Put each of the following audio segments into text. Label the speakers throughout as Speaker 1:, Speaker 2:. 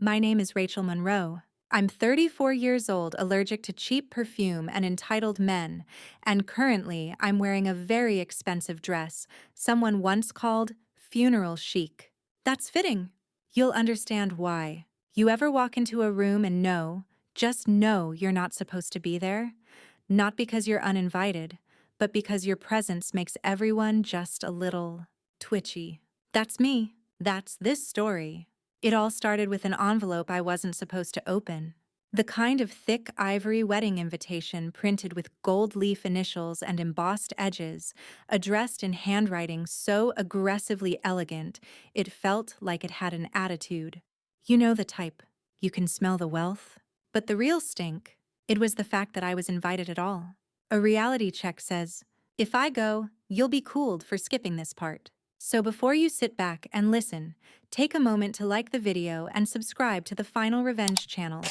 Speaker 1: My name is Rachel Monroe. I'm 34 years old, allergic to cheap perfume and entitled men, and currently I'm wearing a very expensive dress someone once called funeral chic. That's fitting. You'll understand why. You ever walk into a room and just know you're not supposed to be there? Not because you're uninvited, but because your presence makes everyone just a little twitchy. That's me. That's this story. It all started with an envelope I wasn't supposed to open. The kind of thick ivory wedding invitation printed with gold leaf initials and embossed edges, addressed in handwriting so aggressively elegant it felt like it had an attitude. You know the type. You can smell the wealth. But the real stink, it was the fact that I was invited at all. A reality check says, if I go, you'll be cooled for skipping this part. So before you sit back and listen, take a moment to like the video and subscribe to the Final Revenge channel,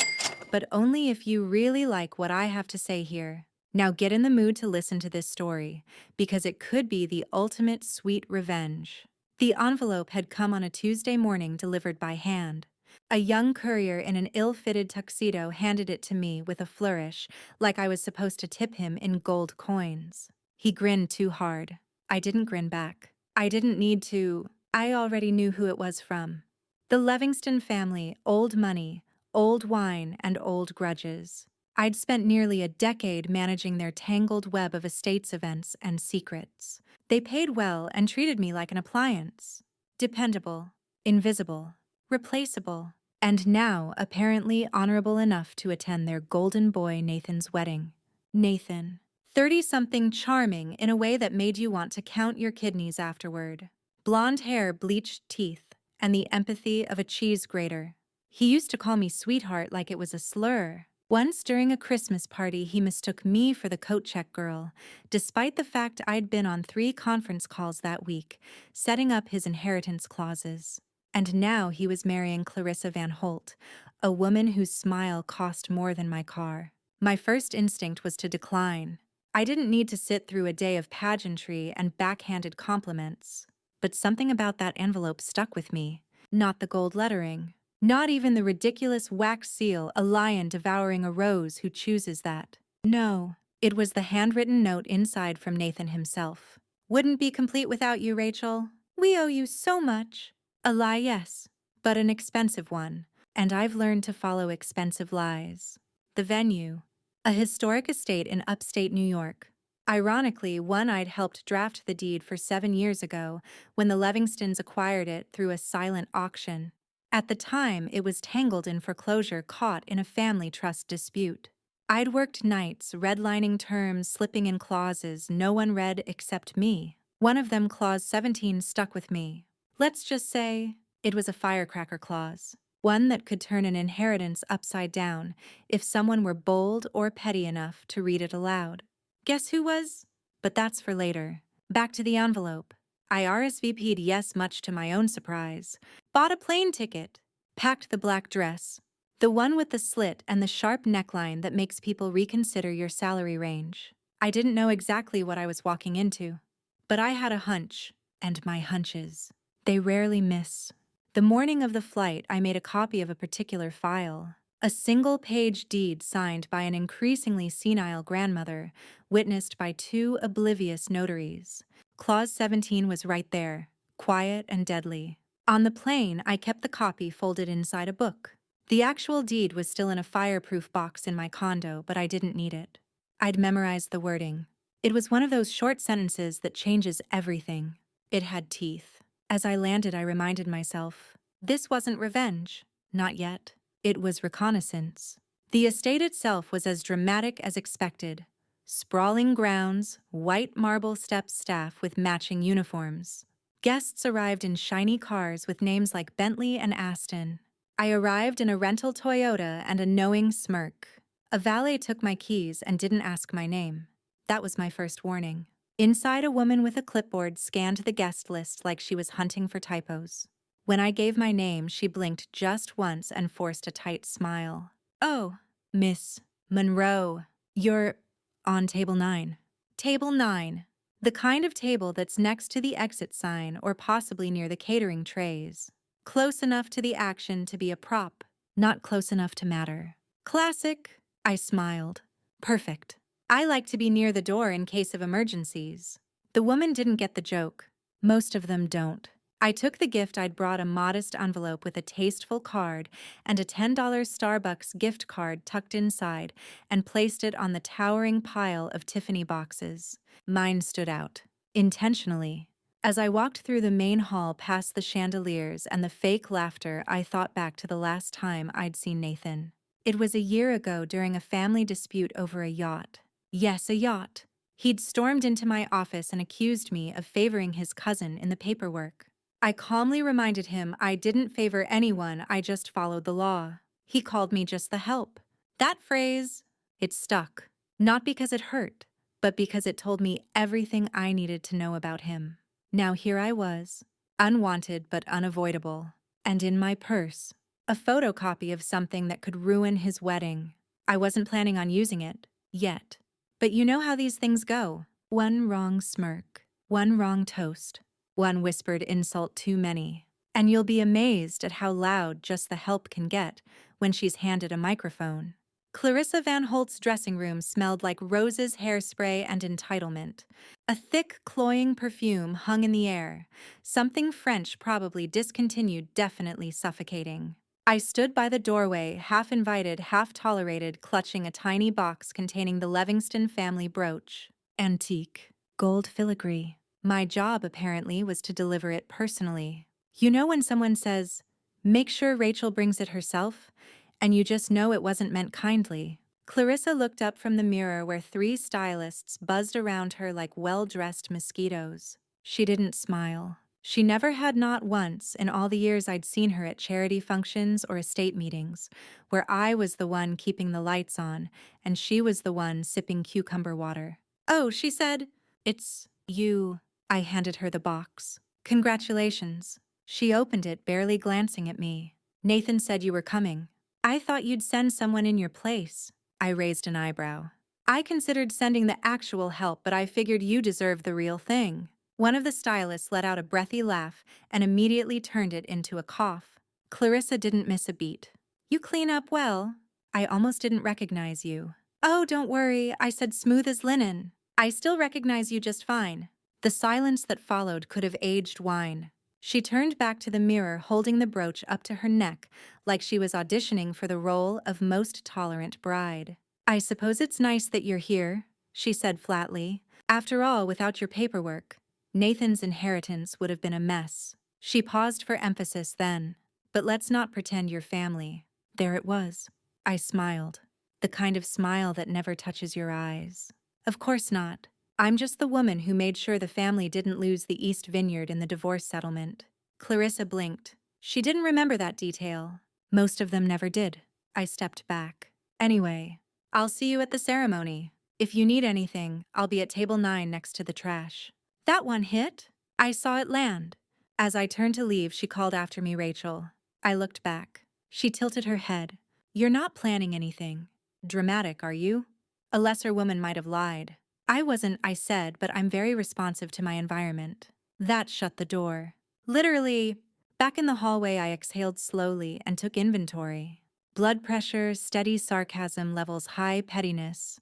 Speaker 1: but only if you really like what I have to say here. Now get in the mood to listen to this story, because it could be the ultimate sweet revenge. The envelope had come on a Tuesday morning, delivered by hand. A young courier in an ill-fitted tuxedo handed it to me with a flourish, like I was supposed to tip him in gold coins. He grinned too hard. I didn't grin back. I didn't need to. I already knew who it was from. The Livingston family, old money, old wine, and old grudges. I'd spent nearly a decade managing their tangled web of estates, events, and secrets. They paid well and treated me like an appliance. Dependable, invisible, replaceable, and now apparently honorable enough to attend their golden boy Nathan's wedding. Nathan. 30-something, charming in a way that made you want to count your kidneys afterward. Blonde hair, bleached teeth, and the empathy of a cheese grater. He used to call me sweetheart like it was a slur. Once during a Christmas party, he mistook me for the coat check girl, despite the fact I'd been on 3 conference calls that week, setting up his inheritance clauses. And now he was marrying Clarissa Van Holt, a woman whose smile cost more than my car. My first instinct was to decline. I didn't need to sit through a day of pageantry and backhanded compliments. But something about that envelope stuck with me. Not the gold lettering. Not even the ridiculous wax seal, a lion devouring a rose who chooses that. No, it was the handwritten note inside from Nathan himself. Wouldn't be complete without you, Rachel. We owe you so much. A lie, yes, but an expensive one. And I've learned to follow expensive lies. The venue. A historic estate in upstate New York. Ironically, one I'd helped draft the deed for 7 years ago when the Livingstons acquired it through a silent auction. At the time, it was tangled in foreclosure, caught in a family trust dispute. I'd worked nights, redlining terms, slipping in clauses no one read except me. One of them, clause 17, stuck with me. Let's just say it was a firecracker clause. One that could turn an inheritance upside down if someone were bold or petty enough to read it aloud. Guess who was? But that's for later. Back to the envelope. I RSVP'd yes, much to my own surprise. Bought a plane ticket. Packed the black dress. The one with the slit and the sharp neckline that makes people reconsider your salary range. I didn't know exactly what I was walking into. But I had a hunch, and my hunches, they rarely miss. The morning of the flight, I made a copy of a particular file. A single-page deed signed by an increasingly senile grandmother, witnessed by 2 oblivious notaries. Clause 17 was right there, quiet and deadly. On the plane, I kept the copy folded inside a book. The actual deed was still in a fireproof box in my condo, but I didn't need it. I'd memorized the wording. It was one of those short sentences that changes everything. It had teeth. As I landed, I reminded myself, this wasn't revenge. Not yet. It was reconnaissance. The estate itself was as dramatic as expected. Sprawling grounds, white marble steps, staff with matching uniforms. Guests arrived in shiny cars with names like Bentley and Aston. I arrived in a rental Toyota and a knowing smirk. A valet took my keys and didn't ask my name. That was my first warning. Inside, a woman with a clipboard scanned the guest list like she was hunting for typos. When I gave my name, she blinked just once and forced a tight smile. Oh, Miss Monroe, you're on table 9. Table 9. The kind of table that's next to the exit sign or possibly near the catering trays. Close enough to the action to be a prop, Not close enough to matter. Classic, I smiled. Perfect. I like to be near the door in case of emergencies. The woman didn't get the joke. Most of them don't. I took the gift I'd brought, a modest envelope with a tasteful card and a $10 Starbucks gift card tucked inside, and placed it on the towering pile of Tiffany boxes. Mine stood out. Intentionally. As I walked through the main hall past the chandeliers and the fake laughter, I thought back to the last time I'd seen Nathan. It was a year ago during a family dispute over a yacht. Yes, a yacht. He'd stormed into my office and accused me of favoring his cousin in the paperwork. I calmly reminded him I didn't favor anyone, I just followed the law. He called me just the help. That phrase, it stuck. Not because it hurt, but because it told me everything I needed to know about him. Now here I was, unwanted but unavoidable, and in my purse, a photocopy of something that could ruin his wedding. I wasn't planning on using it, yet. But you know how these things go. One wrong smirk, one wrong toast, one whispered insult too many. And you'll be amazed at how loud just the help can get when she's handed a microphone. Clarissa Van Holt's dressing room smelled like roses, hairspray, and entitlement. A thick, cloying perfume hung in the air, something French, probably discontinued, definitely suffocating. I stood by the doorway, half invited, half tolerated, clutching a tiny box containing the Livingston family brooch. Antique. Gold filigree. My job, apparently, was to deliver it personally. You know when someone says, "Make sure Rachel brings it herself," and you just know it wasn't meant kindly. Clarissa looked up from the mirror where 3 stylists buzzed around her like well-dressed mosquitoes. She didn't smile. She never had, not once, in all the years I'd seen her at charity functions or estate meetings, where I was the one keeping the lights on and she was the one sipping cucumber water. "Oh," she said, "it's you." I handed her the box. "Congratulations." She opened it, barely glancing at me. "Nathan said you were coming." "I thought you'd send someone in your place." I raised an eyebrow. "I considered sending the actual help, but I figured you deserved the real thing." One of the stylists let out a breathy laugh and immediately turned it into a cough. Clarissa didn't miss a beat. "You clean up well." "I almost didn't recognize you." "Oh, don't worry," I said, smooth as linen. "I still recognize you just fine." The silence that followed could have aged wine. She turned back to the mirror, holding the brooch up to her neck like she was auditioning for the role of most tolerant bride. "I suppose it's nice that you're here," she said flatly. "After all, without your paperwork, Nathan's inheritance would have been a mess." She paused for emphasis then. "But let's not pretend you're family." There it was. I smiled. The kind of smile that never touches your eyes. "Of course not. I'm just the woman who made sure the family didn't lose the East Vineyard in the divorce settlement." Clarissa blinked. She didn't remember that detail. Most of them never did. I stepped back. "Anyway, I'll see you at the ceremony. If you need anything, I'll be at table 9 next to the trash." That one hit. I saw it land. As I turned to leave, she called after me, "Rachel." I looked back. She tilted her head. "You're not planning anything dramatic, are you?" A lesser woman might have lied. "I wasn't," I said, "but I'm very responsive to my environment." That shut the door. Literally. Back in the hallway, I exhaled slowly and took inventory. Blood pressure, steady sarcasm levels, high pettiness.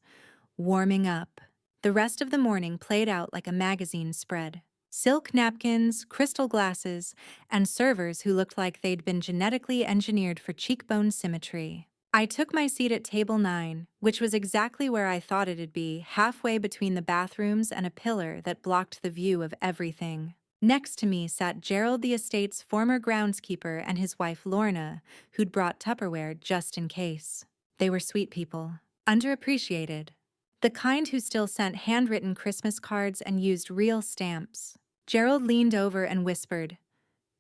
Speaker 1: Warming up. The rest of the morning played out like a magazine spread. Silk napkins, crystal glasses, and servers who looked like they'd been genetically engineered for cheekbone symmetry. I took my seat at table 9, which was exactly where I thought it'd be, halfway between the bathrooms and a pillar that blocked the view of everything. Next to me sat Gerald, the estate's former groundskeeper, and his wife Lorna, who'd brought Tupperware just in case. They were sweet people, underappreciated. The kind who still sent handwritten Christmas cards and used real stamps. Gerald leaned over and whispered,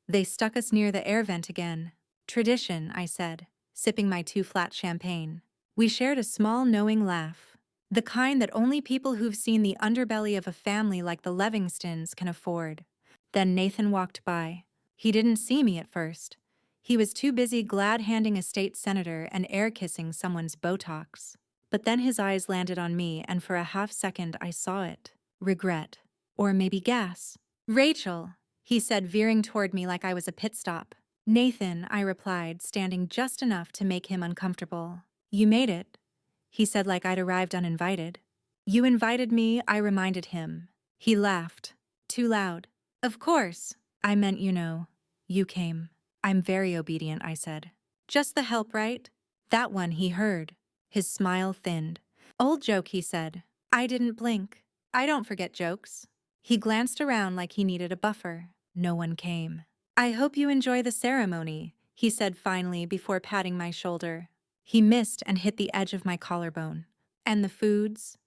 Speaker 1: "They stuck us near the air vent again." "Tradition," I said, sipping my 2 flat champagne. We shared a small, knowing laugh. The kind that only people who've seen the underbelly of a family like the Livingstons can afford. Then Nathan walked by. He didn't see me at first. He was too busy glad-handing a state senator and air-kissing someone's Botox. But then his eyes landed on me, and for a half-second I saw it. Regret. Or maybe gas. "Rachel," he said, veering toward me like I was a pit stop. Nathan, I replied, standing just enough to make him uncomfortable. You made it, he said like I'd arrived uninvited. You invited me, I reminded him. He laughed. Too loud. Of course. I meant, you came. I'm very obedient, I said. Just the help, right? That one he heard. His smile thinned. Old joke, he said. I didn't blink. I don't forget jokes. He glanced around like he needed a buffer. No one came. I hope you enjoy the ceremony, he said finally before patting my shoulder. He missed and hit the edge of my collarbone. And the foods?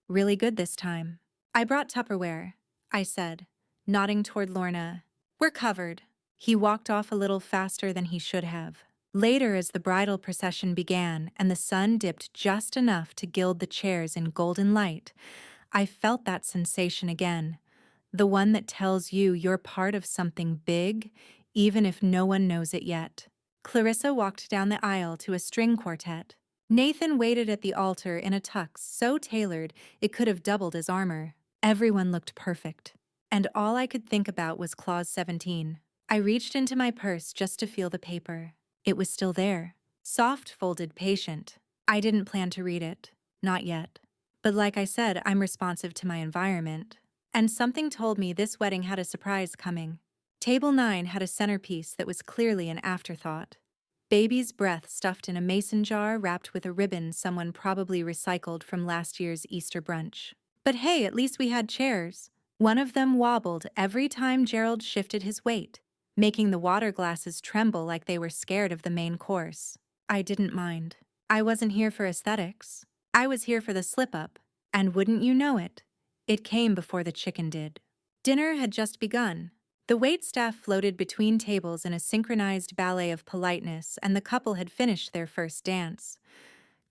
Speaker 1: Really good this time. I brought Tupperware, I said, nodding toward Lorna. We're covered. He walked off a little faster than he should have. Later, as the bridal procession began and the sun dipped just enough to gild the chairs in golden light, I felt that sensation again. The one that tells you you're part of something big, even if no one knows it yet. Clarissa walked down the aisle to a string quartet. Nathan waited at the altar in a tux so tailored it could have doubled as armor. Everyone looked perfect. And all I could think about was Clause 17. I reached into my purse just to feel the paper. It was still there. Soft, folded, patient. I didn't plan to read it. Not yet. But like I said, I'm responsive to my environment. And something told me this wedding had a surprise coming. Table 9 had a centerpiece that was clearly an afterthought. Baby's breath stuffed in a mason jar wrapped with a ribbon someone probably recycled from last year's Easter brunch. But hey, at least we had chairs. One of them wobbled every time Gerald shifted his weight, making the water glasses tremble like they were scared of the main course. I didn't mind. I wasn't here for aesthetics. I was here for the slip-up. And wouldn't you know it, it came before the chicken did. Dinner had just begun. The waitstaff floated between tables in a synchronized ballet of politeness, and the couple had finished their first dance.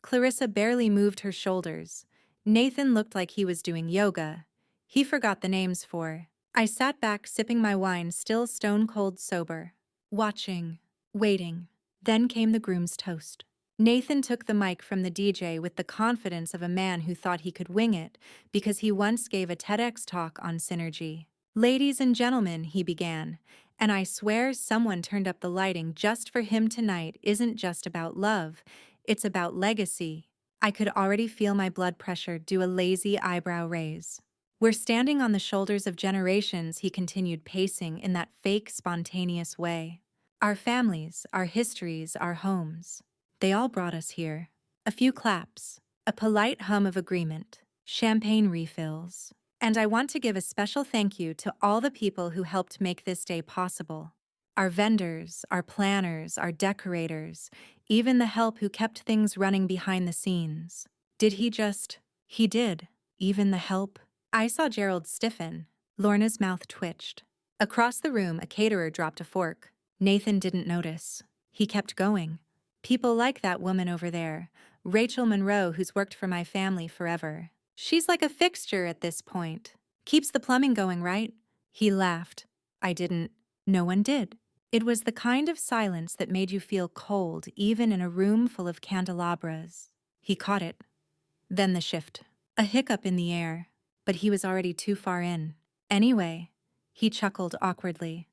Speaker 1: Clarissa barely moved her shoulders. Nathan looked like he was doing yoga. He forgot the names for. I sat back sipping my wine, still stone-cold sober. Watching. Waiting. Then came the groom's toast. Nathan took the mic from the DJ with the confidence of a man who thought he could wing it because he once gave a TEDx talk on synergy. Ladies and gentlemen, he began, and I swear someone turned up the lighting just for him tonight isn't just about love, it's about legacy. I could already feel my blood pressure do a lazy eyebrow raise. We're standing on the shoulders of generations, he continued, pacing in that fake, spontaneous way. Our families, our histories, our homes. They all brought us here. A few claps, a polite hum of agreement, champagne refills. And I want to give a special thank you to all the people who helped make this day possible. Our vendors, our planners, our decorators, even the help who kept things running behind the scenes. Did he just? He did. Even the help. I saw Gerald stiffen. Lorna's mouth twitched. Across the room, a caterer dropped a fork. Nathan didn't notice. He kept going. People like that woman over there, Rachel Monroe, who's worked for my family forever. She's like a fixture at this point. Keeps the plumbing going, right? He laughed. I didn't. No one did. It was the kind of silence that made you feel cold, even in a room full of candelabras. He caught it. Then the shift. A hiccup in the air. But he was already too far in. Anyway, he chuckled awkwardly.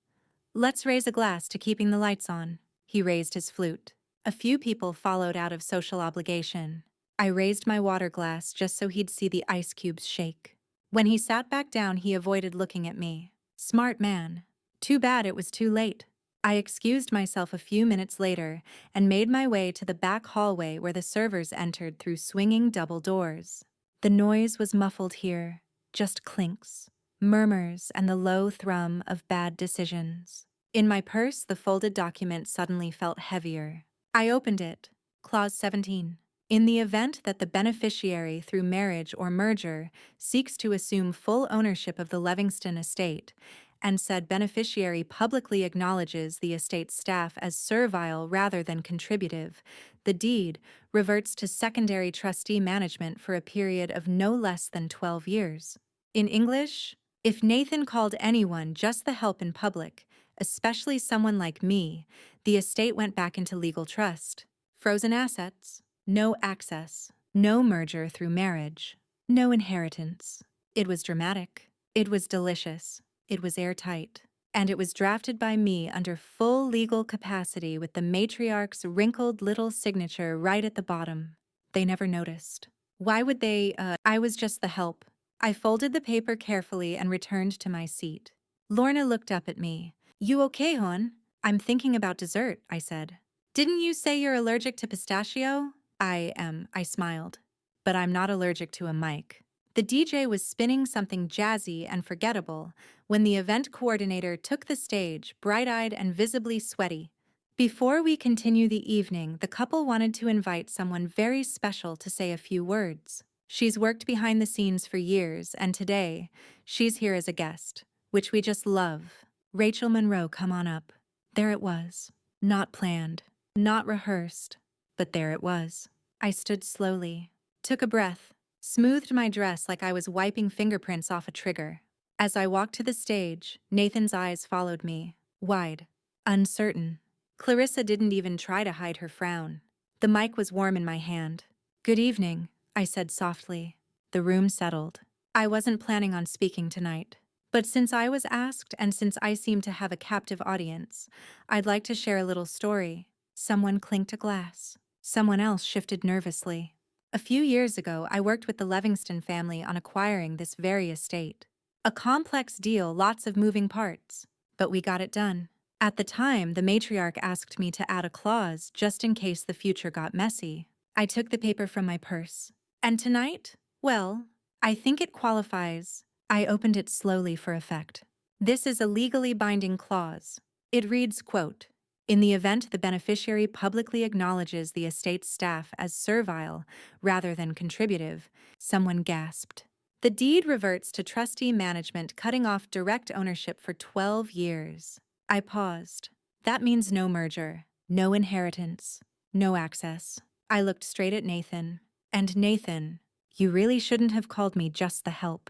Speaker 1: Let's raise a glass to keeping the lights on. He raised his flute. A few people followed out of social obligation. I raised my water glass just so he'd see the ice cubes shake. When he sat back down, he avoided looking at me. Smart man. Too bad it was too late. I excused myself a few minutes later and made my way to the back hallway where the servers entered through swinging double doors. The noise was muffled here, just clinks, murmurs, and the low thrum of bad decisions. In my purse, the folded document suddenly felt heavier. I opened it. Clause 17. In the event that the beneficiary through marriage or merger seeks to assume full ownership of the Livingston estate, and said beneficiary publicly acknowledges the estate's staff as servile rather than contributive, the deed reverts to secondary trustee management for a period of no less than 12 years. In English, if Nathan called anyone just the help in public, especially someone like me, the estate went back into legal trust. Frozen assets, no access, no merger through marriage, no inheritance. It was dramatic. It was delicious. It was airtight. and it was drafted by me under full legal capacity with the matriarch's wrinkled little signature right at the bottom. They never noticed. Why would they? I was just the help. I folded the paper carefully and returned to my seat. Lorna looked up at me. You okay, hon? I'm thinking about dessert, I said. Didn't you say you're allergic to pistachio? I am, I smiled. But I'm not allergic to a mic. The DJ was spinning something jazzy and forgettable when the event coordinator took the stage, bright-eyed and visibly sweaty. Before we continue the evening, the couple wanted to invite someone very special to say a few words. She's worked behind the scenes for years, and today, she's here as a guest, which we just love. Rachel Monroe, come on up. There it was. Not planned, not rehearsed, but there it was. I stood slowly, took a breath, smoothed my dress like I was wiping fingerprints off a trigger. As I walked to the stage, Nathan's eyes followed me, wide, uncertain. Clarissa didn't even try to hide her frown. The mic was warm in my hand. Good evening, I said softly. The room settled. I wasn't planning on speaking tonight. But since I was asked and since I seem to have a captive audience, I'd like to share a little story. Someone clinked a glass. Someone else shifted nervously. A few years ago, I worked with the Livingston family on acquiring this very estate. A complex deal, lots of moving parts. But we got it done. At the time, the matriarch asked me to add a clause just in case the future got messy. I took the paper from my purse. And tonight? Well, I think it qualifies. I opened it slowly for effect. This is a legally binding clause. It reads, quote, "In the event the beneficiary publicly acknowledges the estate's staff as servile rather than contributive," someone gasped. "The deed reverts to trustee management, cutting off direct ownership for 12 years. I paused. That means no merger, no inheritance, no access. I looked straight at Nathan. And Nathan, you really shouldn't have called me just the help.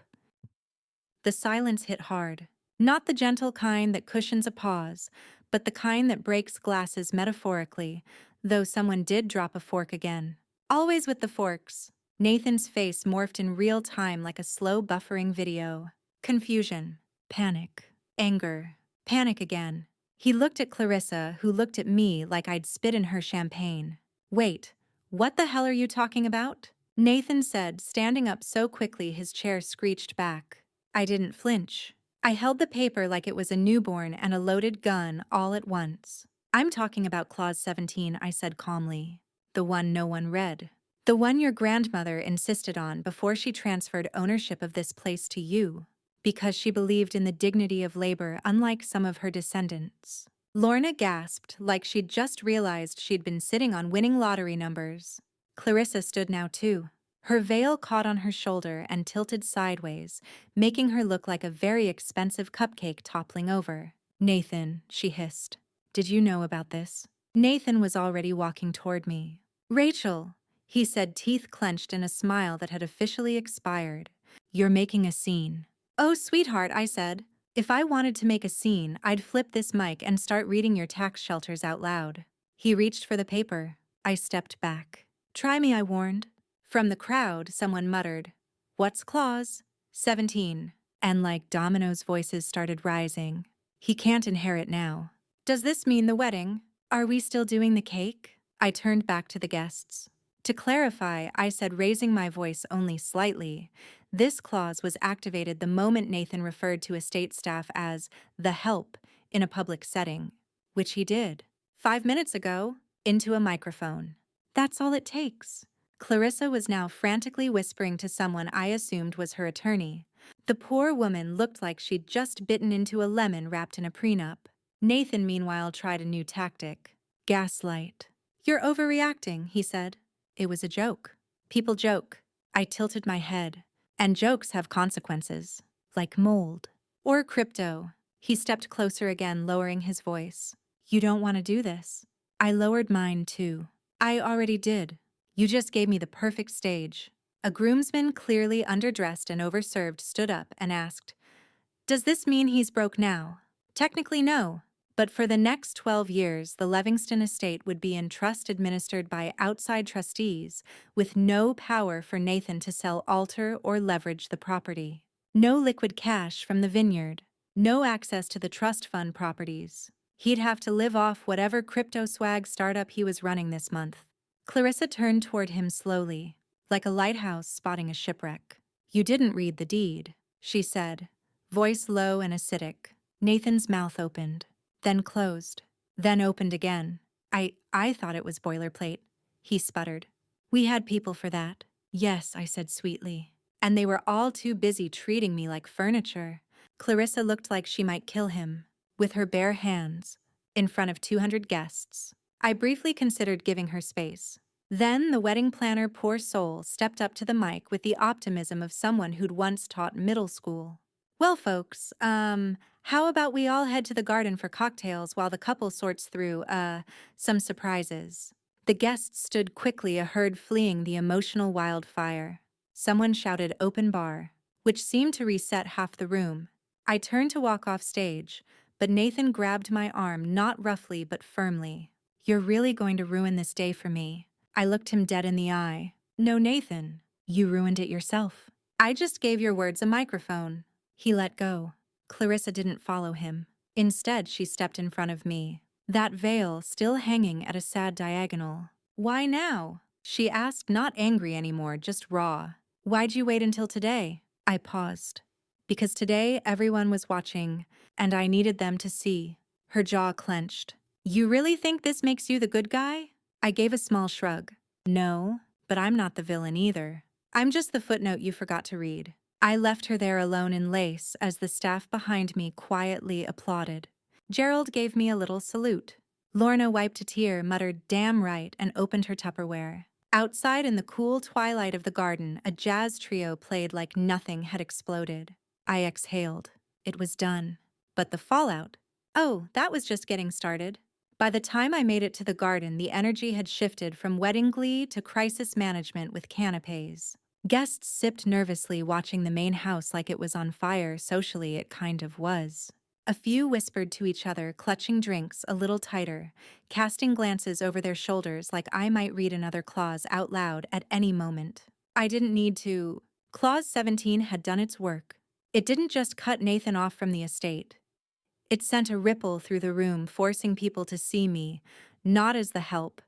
Speaker 1: The silence hit hard. Not the gentle kind that cushions a pause, but the kind that breaks glasses metaphorically, though someone did drop a fork again. Always with the forks. Nathan's face morphed in real time like a slow buffering video. Confusion, panic, anger, panic again. He looked at Clarissa, who looked at me like I'd spit in her champagne. Wait, what the hell are you talking about? Nathan said, standing up so quickly his chair screeched back. I didn't flinch. I held the paper like it was a newborn and a loaded gun all at once. I'm talking about Clause 17, I said calmly. The one no one read. The one your grandmother insisted on before she transferred ownership of this place to you, because she believed in the dignity of labor unlike some of her descendants. Lorna gasped like she'd just realized she'd been sitting on winning lottery numbers. Clarissa stood now too. Her veil caught on her shoulder and tilted sideways, making her look like a very expensive cupcake toppling over. Nathan, she hissed. Did you know about this? Nathan was already walking toward me. Rachel, he said, teeth clenched in a smile that had officially expired. You're making a scene. Oh, sweetheart, I said. If I wanted to make a scene, I'd flip this mic and start reading your tax shelters out loud. He reached for the paper. I stepped back. Try me, I warned. From the crowd, someone muttered, What's clause 17? And like dominoes, voices started rising. He can't inherit now. Does this mean the wedding? Are we still doing the cake? I turned back to the guests. To clarify, I said, raising my voice only slightly, this clause was activated the moment Nathan referred to estate staff as the help in a public setting, which he did. 5 minutes ago, into a microphone. That's all it takes. Clarissa was now frantically whispering to someone I assumed was her attorney. The poor woman looked like she'd just bitten into a lemon wrapped in a prenup. Nathan, meanwhile, tried a new tactic. Gaslight. You're overreacting, he said. It was a joke. People joke. I tilted my head. And jokes have consequences. Like mold. Or crypto. He stepped closer again, lowering his voice. You don't want to do this. I lowered mine, too. I already did. You just gave me the perfect stage. A groomsman, clearly underdressed and overserved, stood up and asked, Does this mean he's broke now? Technically, no. But for the next 12 years, the Livingston estate would be in trust administered by outside trustees, with no power for Nathan to sell, alter, or leverage the property. No liquid cash from the vineyard. No access to the trust fund properties. He'd have to live off whatever crypto swag startup he was running this month. Clarissa turned toward him slowly, like a lighthouse spotting a shipwreck. You didn't read the deed, she said, voice low and acidic. Nathan's mouth opened, then closed, then opened again. I thought it was boilerplate, he sputtered. We had people for that. Yes, I said sweetly. And they were all too busy treating me like furniture. Clarissa looked like she might kill him, with her bare hands, in front of 200 guests. I briefly considered giving her space. Then the wedding planner, poor soul, stepped up to the mic with the optimism of someone who'd once taught middle school. Well, folks, how about we all head to the garden for cocktails while the couple sorts through, some surprises? The guests stood quickly, a herd fleeing the emotional wildfire. Someone shouted open bar, which seemed to reset half the room. I turned to walk off stage, but Nathan grabbed my arm, not roughly but firmly. You're really going to ruin this day for me. I looked him dead in the eye. No, Nathan, you ruined it yourself. I just gave your words a microphone. He let go. Clarissa didn't follow him. Instead, she stepped in front of me, that veil still hanging at a sad diagonal. Why now? She asked, not angry anymore, just raw. Why'd you wait until today? I paused. Because today everyone was watching, and I needed them to see. Her jaw clenched. You really think this makes you the good guy? I gave a small shrug. No, but I'm not the villain either. I'm just the footnote you forgot to read. I left her there alone in lace as the staff behind me quietly applauded. Gerald gave me a little salute. Lorna wiped a tear, muttered, "Damn right," and opened her Tupperware. Outside in the cool twilight of the garden, a jazz trio played like nothing had exploded. I exhaled. It was done. But the fallout? Oh, that was just getting started. By the time I made it to the garden, the energy had shifted from wedding glee to crisis management with canapes. Guests sipped nervously, watching the main house like it was on fire. Socially, it kind of was. A few whispered to each other, clutching drinks a little tighter, casting glances over their shoulders like I might read another clause out loud at any moment. I didn't need to. Clause 17 had done its work. It didn't just cut Nathan off from the estate. It sent a ripple through the room, forcing people to see me, not as the help,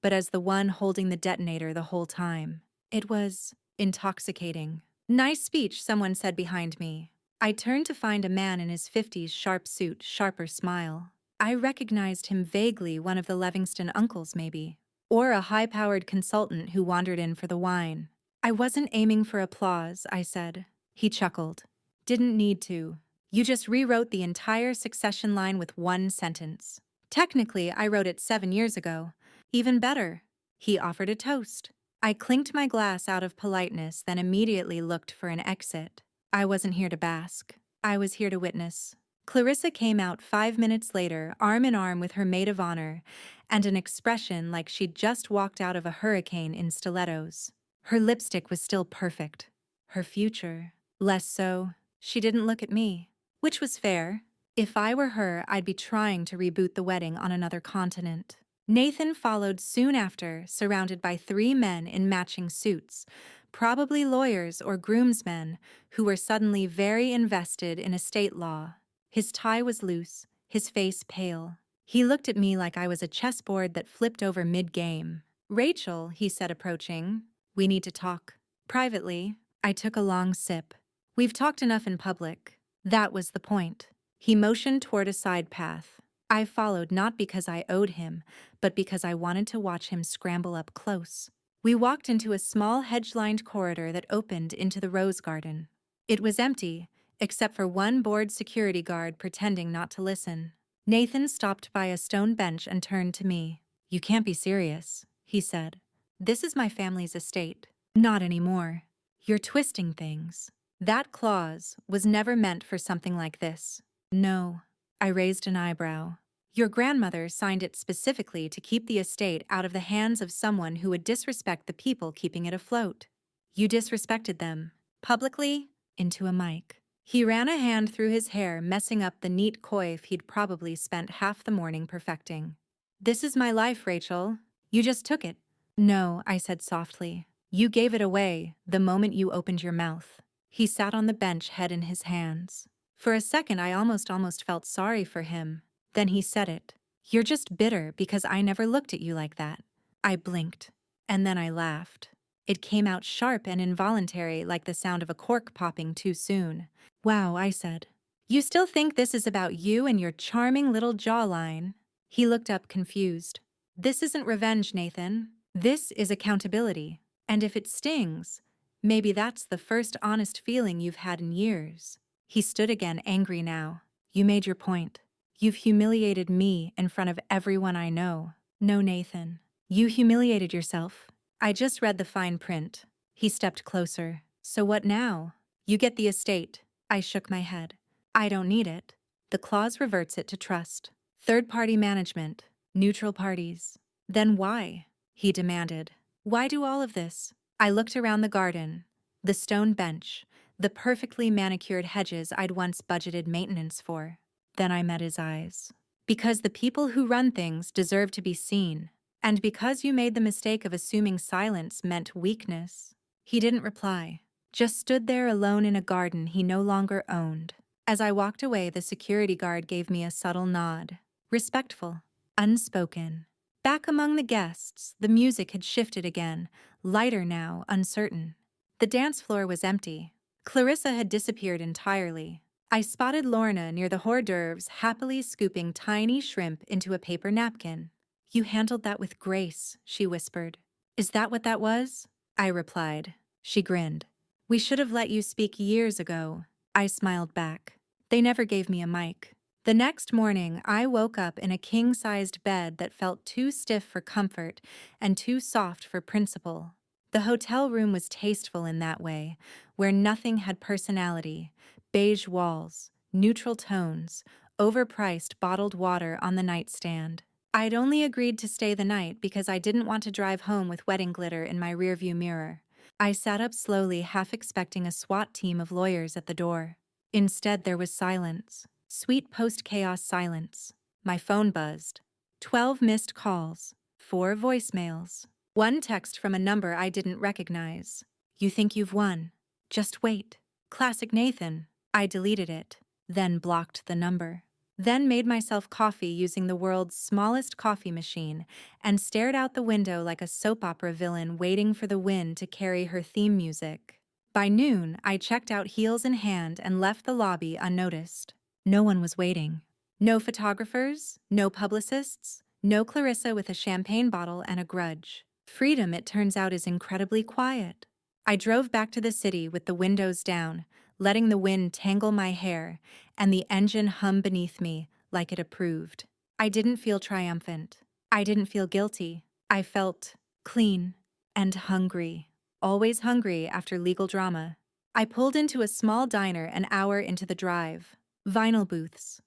Speaker 1: but as the one holding the detonator the whole time. It was intoxicating. Nice speech, someone said behind me. I turned to find a man in his 50s, sharp suit, sharper smile. I recognized him vaguely, one of the Livingston uncles maybe, or a high-powered consultant who wandered in for the wine. I wasn't aiming for applause, I said. He chuckled. Didn't need to. You just rewrote the entire succession line with one sentence. Technically, I wrote it 7 years ago. Even better. He offered a toast. I clinked my glass out of politeness, then immediately looked for an exit. I wasn't here to bask. I was here to witness. Clarissa came out 5 minutes later, arm in arm with her maid of honor, and an expression like she'd just walked out of a hurricane in stilettos. Her lipstick was still perfect. Her future, less so. She didn't look at me, which was fair. If I were her, I'd be trying to reboot the wedding on another continent. Nathan followed soon after, surrounded by 3 men in matching suits, probably lawyers or groomsmen who were suddenly very invested in estate law. His tie was loose, his face pale. He looked at me like I was a chessboard that flipped over mid-game. Rachel, he said, approaching, we need to talk. Privately, I took a long sip. We've talked enough in public. That was the point. He motioned toward a side path. I followed, not because I owed him, but because I wanted to watch him scramble up close. We walked into a small hedge-lined corridor that opened into the rose garden. It was empty, except for one bored security guard pretending not to listen. Nathan stopped by a stone bench and turned to me. You can't be serious, he said. This is my family's estate. Not anymore. You're twisting things. That clause was never meant for something like this. No. I raised an eyebrow. Your grandmother signed it specifically to keep the estate out of the hands of someone who would disrespect the people keeping it afloat. You disrespected them. Publicly, into a mic. He ran a hand through his hair, messing up the neat coif he'd probably spent half the morning perfecting. This is my life, Rachel. You just took it. No, I said softly. You gave it away the moment you opened your mouth. He sat on the bench, head in his hands. For a second, I almost felt sorry for him. Then he said it. You're just bitter because I never looked at you like that. I blinked. And then I laughed. It came out sharp and involuntary, like the sound of a cork popping too soon. Wow, I said. You still think this is about you and your charming little jawline? He looked up confused. This isn't revenge, Nathan. This is accountability. And if it stings, maybe that's the first honest feeling you've had in years. He stood again, angry now. You made your point. You've humiliated me in front of everyone I know. No, Nathan. You humiliated yourself. I just read the fine print. He stepped closer. So what now? You get the estate. I shook my head. I don't need it. The clause reverts it to trust. Third-party management. Neutral parties. Then why? He demanded. Why do all of this? I looked around the garden. The stone bench. The perfectly manicured hedges I'd once budgeted maintenance for. Then I met his eyes. Because the people who run things deserve to be seen. And because you made the mistake of assuming silence meant weakness. He didn't reply. Just stood there alone in a garden he no longer owned. As I walked away, the security guard gave me a subtle nod. Respectful. Unspoken. Back among the guests, the music had shifted again, lighter now, uncertain. The dance floor was empty. Clarissa had disappeared entirely. I spotted Lorna near the hors d'oeuvres, happily scooping tiny shrimp into a paper napkin. You handled that with grace, she whispered. Is that what that was? I replied. She grinned. We should have let you speak years ago. I smiled back. They never gave me a mic. The next morning, I woke up in a king-sized bed that felt too stiff for comfort and too soft for principle. The hotel room was tasteful in that way, where nothing had personality, beige walls, neutral tones, overpriced bottled water on the nightstand. I'd only agreed to stay the night because I didn't want to drive home with wedding glitter in my rearview mirror. I sat up slowly, half expecting a SWAT team of lawyers at the door. Instead, there was silence. Sweet post-chaos silence. My phone buzzed. 12 missed calls. 4 voicemails. 1 text from a number I didn't recognize. You think you've won. Just wait. Classic Nathan. I deleted it, then blocked the number. Then made myself coffee using the world's smallest coffee machine and stared out the window like a soap opera villain waiting for the wind to carry her theme music. By noon, I checked out heels in hand and left the lobby unnoticed. No one was waiting. No photographers, no publicists, no Clarissa with a champagne bottle and a grudge. Freedom, it turns out, is incredibly quiet. I drove back to the city with the windows down, letting the wind tangle my hair and the engine hum beneath me like it approved. I didn't feel triumphant. I didn't feel guilty. I felt clean and hungry. Always hungry after legal drama. I pulled into a small diner an hour into the drive. Vinyl booths,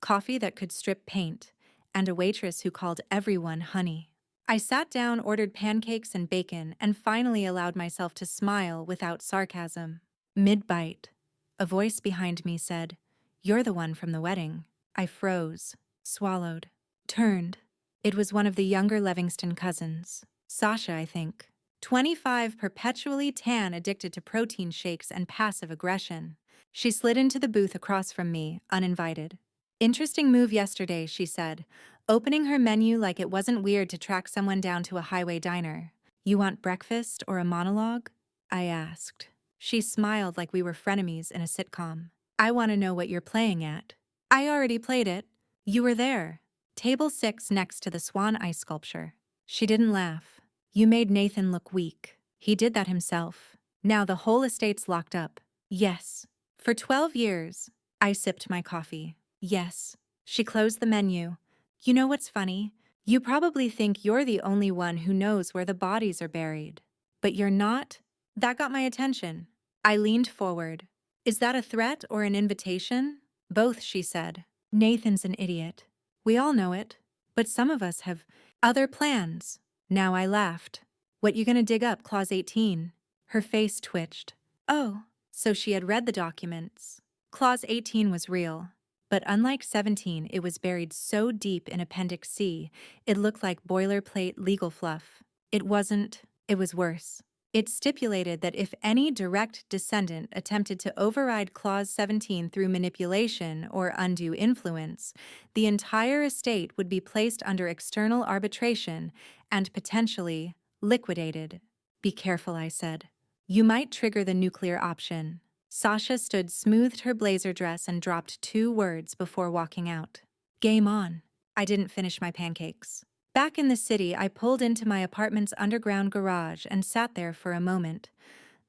Speaker 1: coffee that could strip paint, and a waitress who called everyone honey. I sat down, ordered pancakes and bacon, and finally allowed myself to smile without sarcasm. Mid-bite, a voice behind me said, "You're the one from the wedding." I froze, swallowed, turned. It was one of the younger Livingston cousins. Sasha, I think. 25, perpetually tan, addicted to protein shakes and passive aggression. She slid into the booth across from me, uninvited. Interesting move yesterday, she said, opening her menu like it wasn't weird to track someone down to a highway diner. You want breakfast or a monologue? I asked. She smiled like we were frenemies in a sitcom. I want to know what you're playing at. I already played it. You were there. Table 6 next to the swan ice sculpture. She didn't laugh. You made Nathan look weak. He did that himself. Now the whole estate's locked up. Yes. For 12 years. I sipped my coffee. Yes. She closed the menu. You know what's funny? You probably think you're the only one who knows where the bodies are buried. But you're not. That got my attention. I leaned forward. Is that a threat or an invitation? Both, she said. Nathan's an idiot. We all know it. But some of us have other plans. Now I laughed. What you gonna dig up, Clause 18? Her face twitched. Oh, so she had read the documents. Clause 18 was real. But unlike 17, it was buried so deep in Appendix C, it looked like boilerplate legal fluff. It wasn't. It was worse. It stipulated that if any direct descendant attempted to override Clause 17 through manipulation or undue influence, the entire estate would be placed under external arbitration and potentially liquidated. Be careful, I said. You might trigger the nuclear option. Sasha smoothed her blazer dress and dropped 2 words before walking out. Game on. I didn't finish my pancakes. Back in the city, I pulled into my apartment's underground garage and sat there for a moment,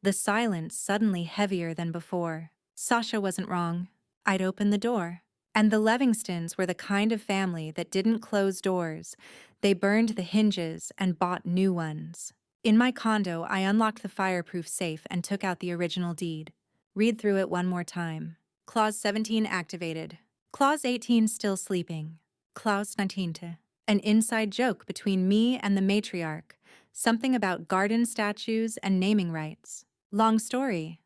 Speaker 1: the silence suddenly heavier than before. Sasha wasn't wrong. I'd opened the door. And the Livingstons were the kind of family that didn't close doors. They burned the hinges and bought new ones. In my condo, I unlocked the fireproof safe and took out the original deed. Read through it one more time. Clause 17 activated. Clause 18 still sleeping. Clause 19. An inside joke between me and the matriarch. Something about garden statues and naming rights. Long story.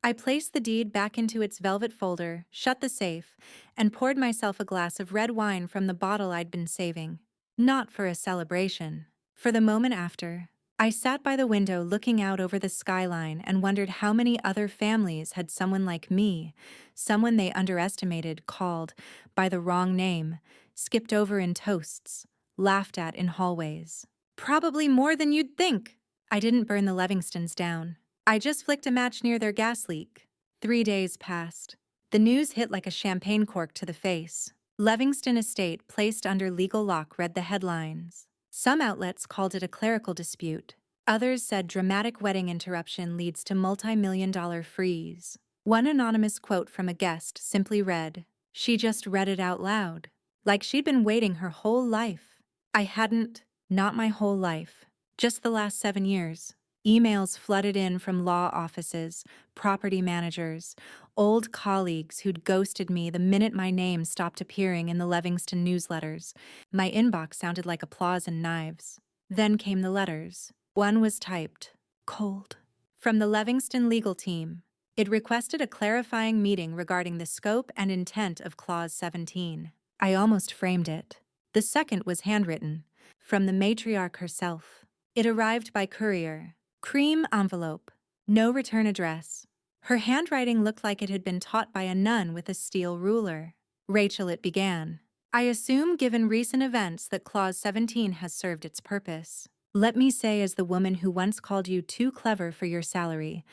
Speaker 1: I placed the deed back into its velvet folder, shut the safe, and poured myself a glass of red wine from the bottle I'd been saving. Not for a celebration. For the moment after. I sat by the window looking out over the skyline and wondered how many other families had someone like me, someone they underestimated, called by the wrong name, skipped over in toasts, laughed at in hallways. Probably more than you'd think. I didn't burn the Livingstons down. I just flicked a match near their gas leak. 3 days passed. The news hit like a champagne cork to the face. Livingston Estate placed under legal lock read the headlines. Some outlets called it a clerical dispute. Others said dramatic wedding interruption leads to multi-million-dollar freeze. One anonymous quote from a guest simply read, "She just read it out loud." Like she'd been waiting her whole life. I hadn't, not my whole life, just the last 7 years. Emails flooded in from law offices, property managers, old colleagues who'd ghosted me the minute my name stopped appearing in the Livingston newsletters. My inbox sounded like applause and knives. Then came the letters. One was typed, cold, from the Livingston legal team. It requested a clarifying meeting regarding the scope and intent of Clause 17. I almost framed it. The second was handwritten, from the matriarch herself. It arrived by courier. Cream envelope. No return address. Her handwriting looked like it had been taught by a nun with a steel ruler. Rachel, it began. I assume, given recent events, that Clause 17 has served its purpose. Let me say, as the woman who once called you too clever for your salary,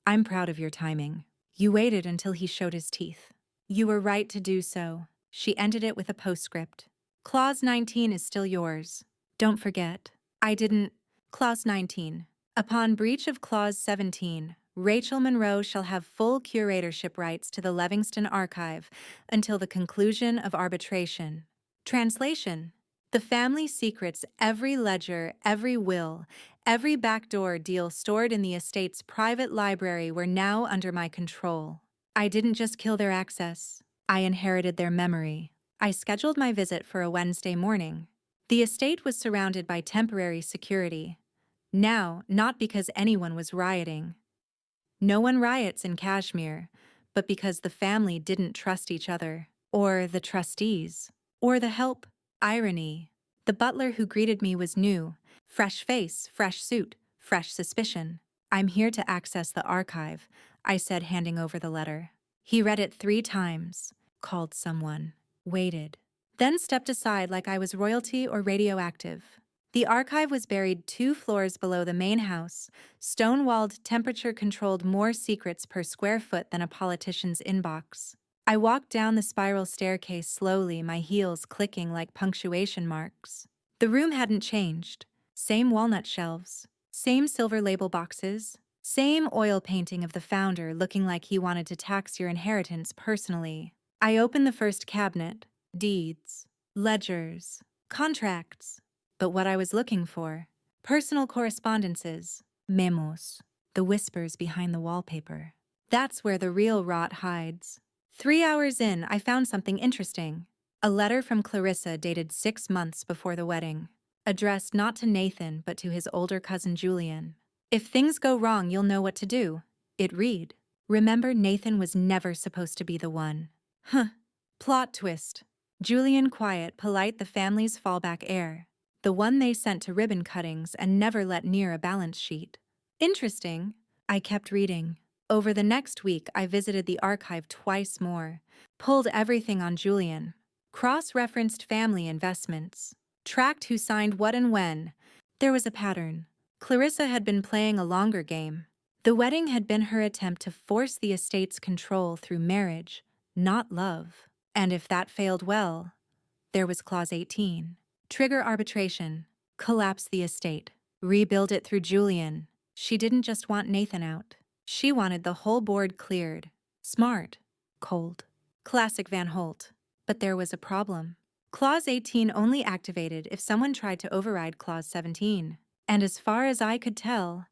Speaker 1: I'm proud of your timing. You waited until he showed his teeth. You were right to do so. She ended it with a postscript. Clause 19 is still yours. Don't forget. I didn't. Clause 19. Upon breach of Clause 17, Rachel Monroe shall have full curatorship rights to the Livingston Archive until the conclusion of arbitration. Translation: the family secrets, every ledger, every will, every backdoor deal stored in the estate's private library were now under my control. I didn't just kill their access. I inherited their memory. I scheduled my visit for a Wednesday morning. The estate was surrounded by temporary security. Now, not because anyone was rioting. No one riots in Kashmir, but because the family didn't trust each other, or the trustees, or the help. Irony. The butler who greeted me was new. Fresh face, fresh suit, fresh suspicion. I'm here to access the archive, I said, handing over the letter. He read it 3 times, called someone, waited, then stepped aside like I was royalty or radioactive. The archive was buried 2 floors below the main house, stone-walled, temperature-controlled, more secrets per square foot than a politician's inbox. I walked down the spiral staircase slowly, my heels clicking like punctuation marks. The room hadn't changed. Same walnut shelves, same silver label boxes, same oil painting of the founder looking like he wanted to tax your inheritance personally. I opened the first cabinet. Deeds, ledgers, contracts. But what I was looking for, personal correspondences, memos, the whispers behind the wallpaper. That's where the real rot hides. 3 hours in, I found something interesting. A letter from Clarissa dated 6 months before the wedding, addressed not to Nathan but to his older cousin Julian. If things go wrong, you'll know what to do. It read. Remember, Nathan was never supposed to be the one. Plot twist. Julian quiet, polite, the family's fallback heir. The one they sent to ribbon cuttings and never let near a balance sheet. Interesting. I kept reading. Over the next week, I visited the archive twice more, pulled everything on Julian, cross-referenced family investments, tracked who signed what and when. There was a pattern. Clarissa had been playing a longer game. The wedding had been her attempt to force the estate's control through marriage, not love. And if that failed well, there was Clause 18. Trigger arbitration, collapse the estate, rebuild it through Julian. She didn't just want Nathan out. She wanted the whole board cleared. Smart. Cold. Classic Van Holt. But there was a problem. Clause 18 only activated if someone tried to override Clause 17. And as far as I could tell,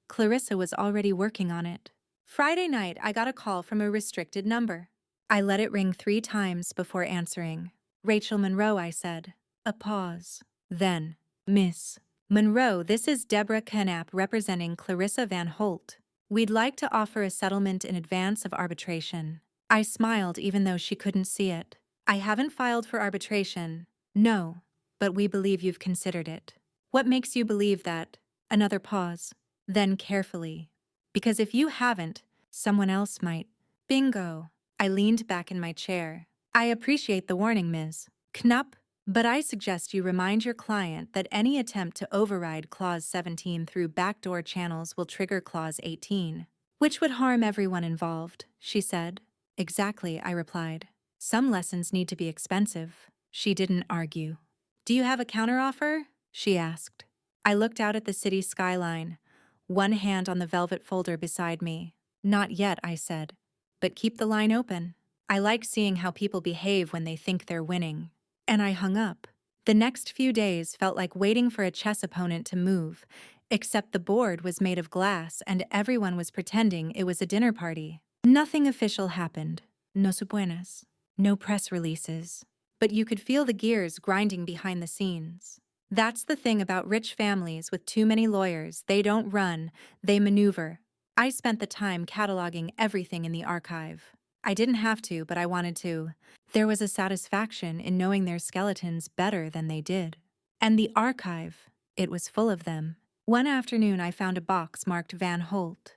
Speaker 1: Clarissa was already working on it. Friday night, I got a call from a restricted number. I let it ring 3 times before answering. Rachel Monroe, I said. A pause. Then, Miss Monroe, this is Deborah Knapp representing Clarissa Van Holt. We'd like to offer a settlement in advance of arbitration. I smiled even though she couldn't see it. I haven't filed for arbitration. No, but we believe you've considered it. What makes you believe that? Another pause. Then carefully. Because if you haven't, someone else might. Bingo. I leaned back in my chair. I appreciate the warning, Ms. Knapp, but I suggest you remind your client that any attempt to override Clause 17 through backdoor channels will trigger Clause 18, which would harm everyone involved, she said. Exactly, I replied. Some lessons need to be expensive. She didn't argue. Do you have a counteroffer? She asked. I looked out at the city skyline, one hand on the velvet folder beside me. Not yet, I said. But keep the line open. I like seeing how people behave when they think they're winning. And I hung up. The next few days felt like waiting for a chess opponent to move, except the board was made of glass and everyone was pretending it was a dinner party. Nothing official happened. No subuenas. No press releases. But you could feel the gears grinding behind the scenes. That's the thing about rich families with too many lawyers. They don't run, they maneuver. I spent the time cataloging everything in the archive. I didn't have to, but I wanted to. There was a satisfaction in knowing their skeletons better than they did. And the archive, it was full of them. One afternoon I found a box marked Van Holt.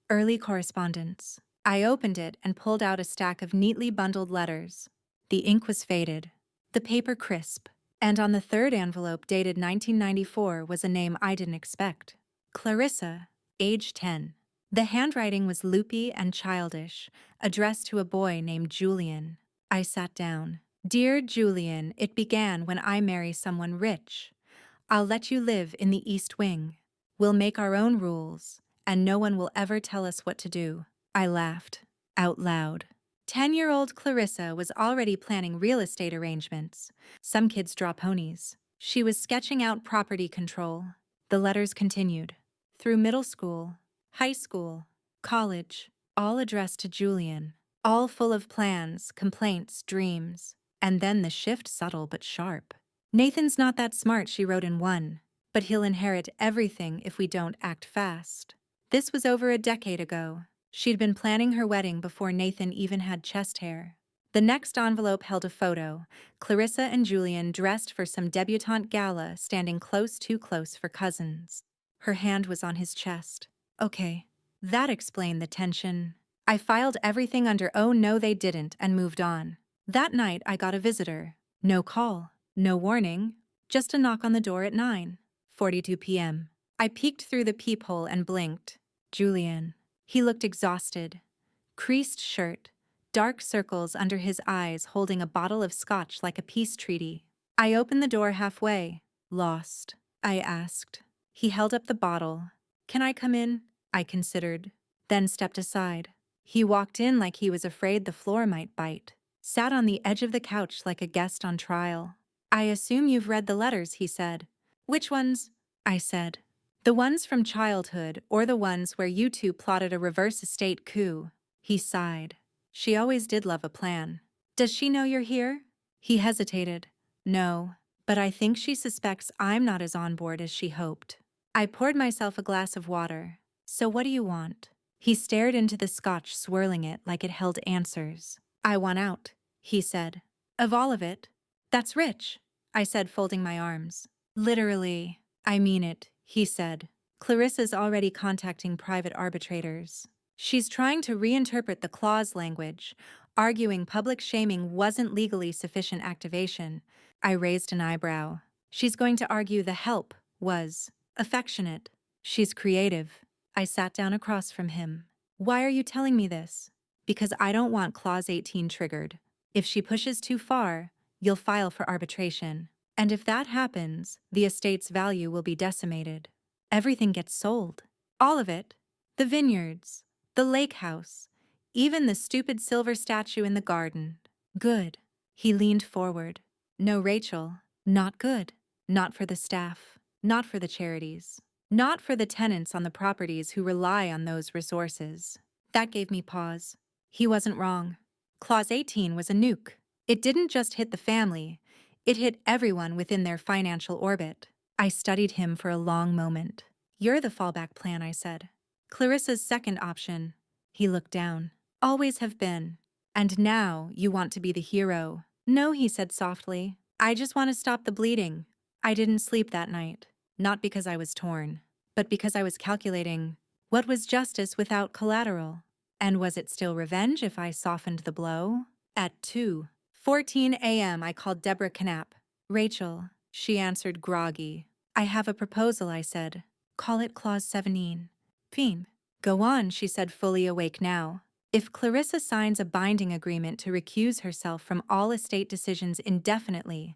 Speaker 1: Early correspondence. I opened it and pulled out a stack of neatly bundled letters. The ink was faded, the paper crisp, and on the third envelope dated 1994 was a name I didn't expect. Clarissa, age 10. The handwriting was loopy and childish, addressed to a boy named Julian. I sat down. Dear Julian, it began when I marry someone rich. I'll let you live in the East Wing. We'll make our own rules, and no one will ever tell us what to do. I laughed, out loud. 10-year-old Clarissa was already planning real estate arrangements. Some kids draw ponies. She was sketching out property control. The letters continued. Through middle school, high school, college, all addressed to Julian. All full of plans, complaints, dreams. And then the shift, subtle but sharp. Nathan's not that smart, she wrote in one, but he'll inherit everything if we don't act fast. This was over a decade ago. She'd been planning her wedding before Nathan even had chest hair. The next envelope held a photo, Clarissa and Julian dressed for some debutante gala, standing too close for cousins. Her hand was on his chest. Okay, that explained the tension. I filed everything under "oh no they didn't" and moved on. That night I got a visitor. No call, no warning, just a knock on the door at 9:42 p.m. I peeked through the peephole and blinked. Julian. He looked exhausted. Creased shirt, dark circles under his eyes, holding a bottle of scotch like a peace treaty. I opened the door halfway. Lost? I asked. He held up the bottle. Can I come in? I considered, then stepped aside. He walked in like he was afraid the floor might bite. Sat on the edge of the couch like a guest on trial. I assume you've read the letters, he said. Which ones? I said. The ones from childhood, or the ones where you two plotted a reverse estate coup. He sighed. She always did love a plan. Does she know you're here? He hesitated. No, but I think she suspects I'm not as on board as she hoped. I poured myself a glass of water. So what do you want? He stared into the scotch, swirling it like it held answers. I want out, he said. Of all of it? That's rich, I said, folding my arms. Literally, I mean it, he said. Clarissa's already contacting private arbitrators. She's trying to reinterpret the clause language, arguing public shaming wasn't legally sufficient activation. I raised an eyebrow. She's going to argue the help was affectionate. She's creative. I sat down across from him. Why are you telling me this? Because I don't want Clause 18 triggered. If she pushes too far, you'll file for arbitration. And if that happens, the estate's value will be decimated. Everything gets sold. All of it. The vineyards, the lake house, even the stupid silver statue in the garden. Good. He leaned forward. No, Rachel, not good. Not for the staff. Not for the charities. Not for the tenants on the properties who rely on those resources. That gave me pause. He wasn't wrong. Clause 18 was a nuke. It didn't just hit the family, it hit everyone within their financial orbit. I studied him for a long moment. You're the fallback plan, I said. Clarissa's second option. He looked down. Always have been. And now you want to be the hero. No, he said softly. I just want to stop the bleeding. I didn't sleep that night. Not because I was torn, but because I was calculating what was justice without collateral. And was it still revenge if I softened the blow? At 2:14 a.m. I called Deborah Knapp. Rachel, she answered groggy. I have a proposal, I said. Call it Clause 17. Fiend. Go on, she said, fully awake now. If Clarissa signs a binding agreement to recuse herself from all estate decisions indefinitely,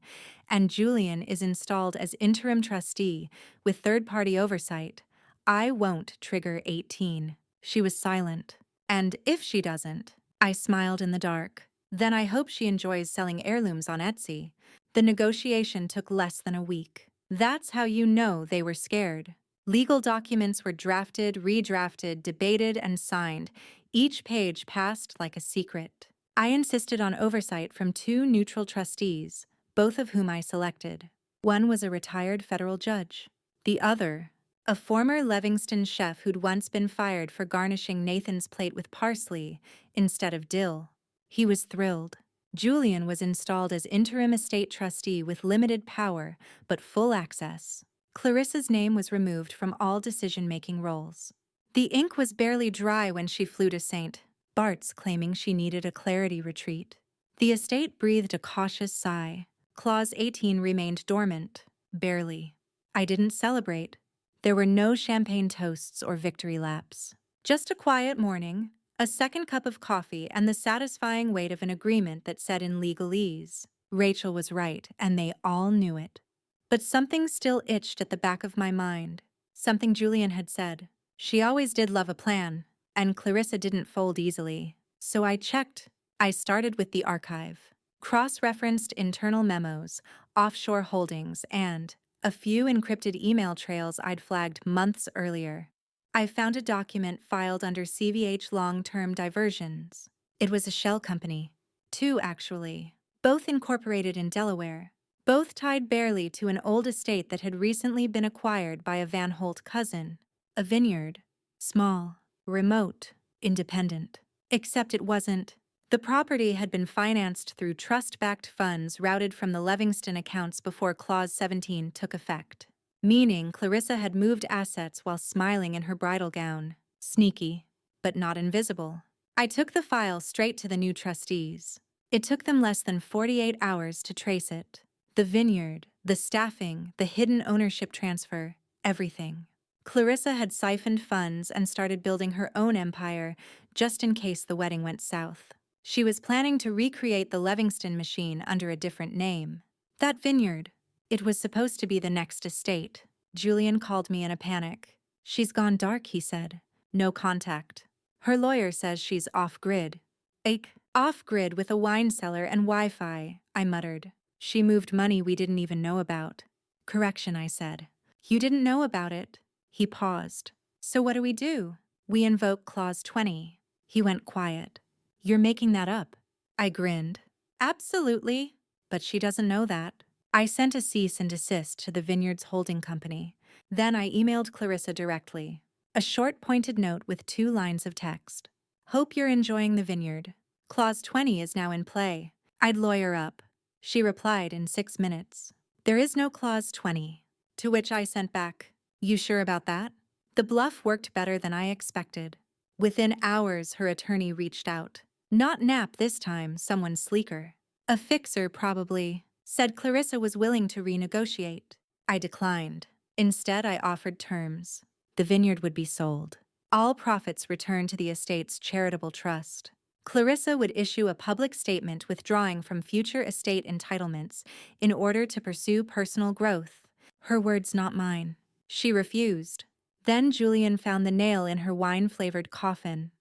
Speaker 1: and Julian is installed as interim trustee with third-party oversight, I won't trigger 18. She was silent. And if she doesn't, I smiled in the dark. Then I hope she enjoys selling heirlooms on Etsy. The negotiation took less than a week. That's how you know they were scared. Legal documents were drafted, redrafted, debated, and signed. Each page passed like a secret. I insisted on oversight from 2 neutral trustees, both of whom I selected. One was a retired federal judge. The other, a former Livingston chef who'd once been fired for garnishing Nathan's plate with parsley instead of dill. He was thrilled. Julian was installed as interim estate trustee with limited power but full access. Clarissa's name was removed from all decision-making roles. The ink was barely dry when she flew to St. Bart's, claiming she needed a clarity retreat. The estate breathed a cautious sigh. Clause 18 remained dormant. Barely. I didn't celebrate. There were no champagne toasts or victory laps. Just a quiet morning, a second cup of coffee, and the satisfying weight of an agreement that said in legalese, Rachel was right, and they all knew it. But something still itched at the back of my mind. Something Julian had said. She always did love a plan, and Clarissa didn't fold easily. So I checked. I started with the archive. Cross-referenced internal memos, offshore holdings, and a few encrypted email trails I'd flagged months earlier. I found a document filed under CVH long-term diversions. It was a shell company. 2, actually. Both incorporated in Delaware. Both tied barely to an old estate that had recently been acquired by a Van Holt cousin. A vineyard. Small, remote, independent. Except it wasn't. The property had been financed through trust-backed funds routed from the Livingston accounts before Clause 17 took effect. Meaning Clarissa had moved assets while smiling in her bridal gown. Sneaky, but not invisible. I took the file straight to the new trustees. It took them less than 48 hours to trace it. The vineyard, the staffing, the hidden ownership transfer, everything. Clarissa had siphoned funds and started building her own empire just in case the wedding went south. She was planning to recreate the Livingston machine under a different name. That vineyard. It was supposed to be the next estate. Julian called me in a panic. She's gone dark, he said. No contact. Her lawyer says she's off-grid. Off-grid with a wine cellar and Wi-Fi, I muttered. She moved money we didn't even know about. Correction, I said. You didn't know about it. He paused. So what do we do? We invoke Clause 20. He went quiet. You're making that up. I grinned. Absolutely. But she doesn't know that. I sent a cease and desist to the Vineyards Holding Company. Then I emailed Clarissa directly. A short pointed note with 2 lines of text. Hope you're enjoying the vineyard. Clause 20 is now in play. I'd lawyer up. She replied in 6 minutes. There is no Clause 20. To which I sent back, you sure about that? The bluff worked better than I expected. Within hours, her attorney reached out. Not Knapp this time, someone sleeker. A fixer, probably. Said Clarissa was willing to renegotiate. I declined. Instead, I offered terms. The vineyard would be sold. All profits returned to the estate's charitable trust. Clarissa would issue a public statement withdrawing from future estate entitlements in order to pursue personal growth. Her words, not mine. She refused. Then Julian found the nail in her wine-flavored coffin.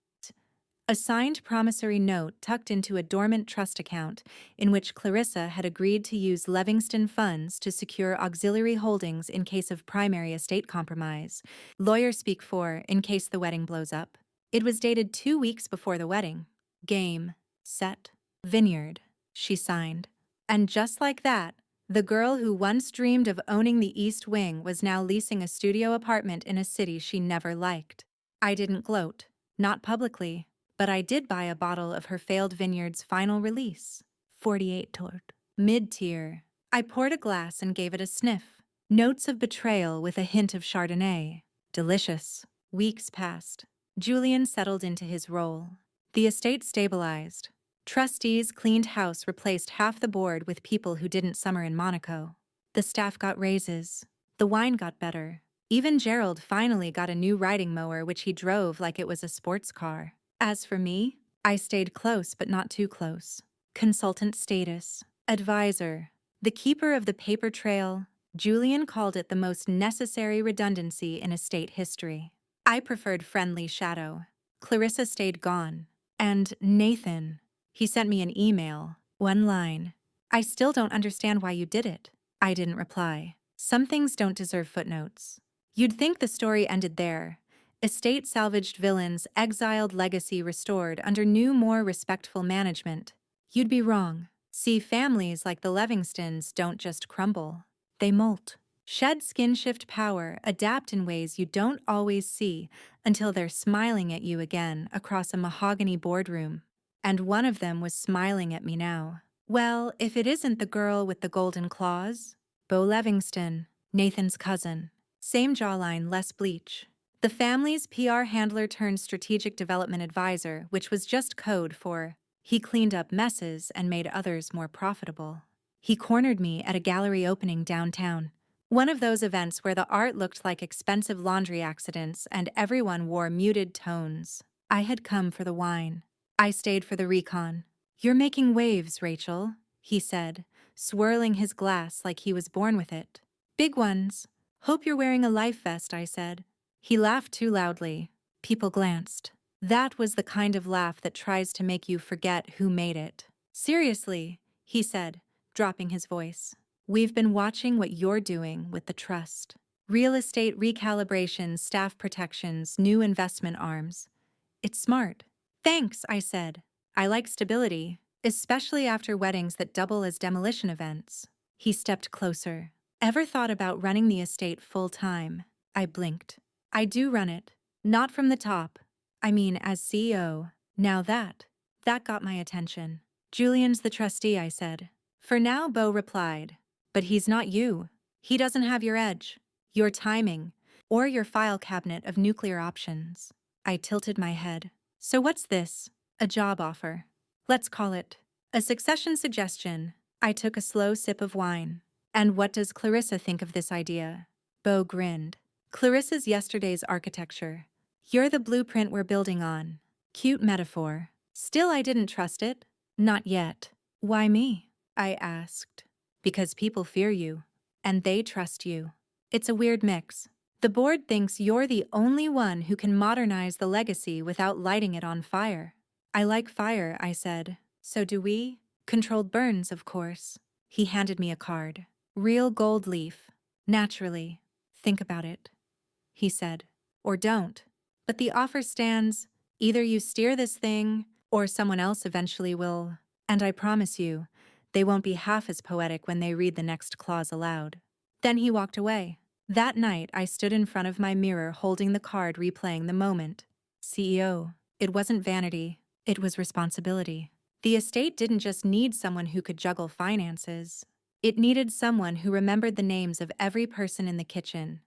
Speaker 1: A signed promissory note tucked into a dormant trust account in which Clarissa had agreed to use Livingston funds to secure auxiliary holdings in case of primary estate compromise. Lawyer speak for in case the wedding blows up. It was dated 2 weeks before the wedding. Game, set, vineyard, she signed. And just like that, the girl who once dreamed of owning the East Wing was now leasing a studio apartment in a city she never liked. I didn't gloat, not publicly, but I did buy a bottle of her failed vineyard's final release, 48 Tort. Mid-tier. I poured a glass and gave it a sniff. Notes of betrayal with a hint of Chardonnay. Delicious. Weeks passed. Julian settled into his role. The estate stabilized. Trustees cleaned house, replaced half the board with people who didn't summer in Monaco. The staff got raises. The wine got better. Even Gerald finally got a new riding mower which he drove like it was a sports car. As for me, I stayed close but not too close. Consultant status. Advisor. The keeper of the paper trail. Julian called it the most necessary redundancy in estate history. I preferred friendly shadow. Clarissa stayed gone. And Nathan. He sent me an email. One line. I still don't understand why you did it. I didn't reply. Some things don't deserve footnotes. You'd think the story ended there. Estate salvaged villains, exiled legacy restored under new, more respectful management. You'd be wrong. See, families like the Livingstons don't just crumble. They molt. Shed skin-shift power, adapt in ways you don't always see until they're smiling at you again across a mahogany boardroom. And one of them was smiling at me now. Well, if it isn't the girl with the golden claws. Bo Livingston, Nathan's cousin. Same jawline, less bleach. The family's PR handler turned strategic development advisor, which was just code for he cleaned up messes and made others more profitable. He cornered me at a gallery opening downtown. One of those events where the art looked like expensive laundry accidents and everyone wore muted tones. I had come for the wine. I stayed for the recon. You're making waves, Rachel, he said, swirling his glass like he was born with it. Big ones. Hope you're wearing a life vest, I said. He laughed too loudly. People glanced. That was the kind of laugh that tries to make you forget who made it. Seriously, he said, dropping his voice. We've been watching what you're doing with the trust. Real estate recalibration, staff protections, new investment arms. It's smart. Thanks, I said. I like stability, especially after weddings that double as demolition events. He stepped closer. Ever thought about running the estate full-time? I blinked. I do run it. Not from the top. I mean, as CEO. Now that got my attention. Julian's the trustee, I said. For now, Bo replied. But he's not you. He doesn't have your edge, your timing, or your file cabinet of nuclear options. I tilted my head. So what's this? A job offer. Let's call it a succession suggestion. I took a slow sip of wine. And what does Clarissa think of this idea? Bo grinned. Clarissa's yesterday's architecture. You're the blueprint we're building on. Cute metaphor. Still, I didn't trust it. Not yet. Why me? I asked. Because people fear you. And they trust you. It's a weird mix. The board thinks you're the only one who can modernize the legacy without lighting it on fire. I like fire, I said. So do we? Controlled burns, of course. He handed me a card. Real gold leaf. Naturally. Think about it, he said. Or don't. But the offer stands. Either you steer this thing, or someone else eventually will. And I promise you, they won't be half as poetic when they read the next clause aloud. Then he walked away. That night, I stood in front of my mirror holding the card, replaying the moment. CEO. It wasn't vanity. It was responsibility. The estate didn't just need someone who could juggle finances. It needed someone who remembered the names of every person in the kitchen,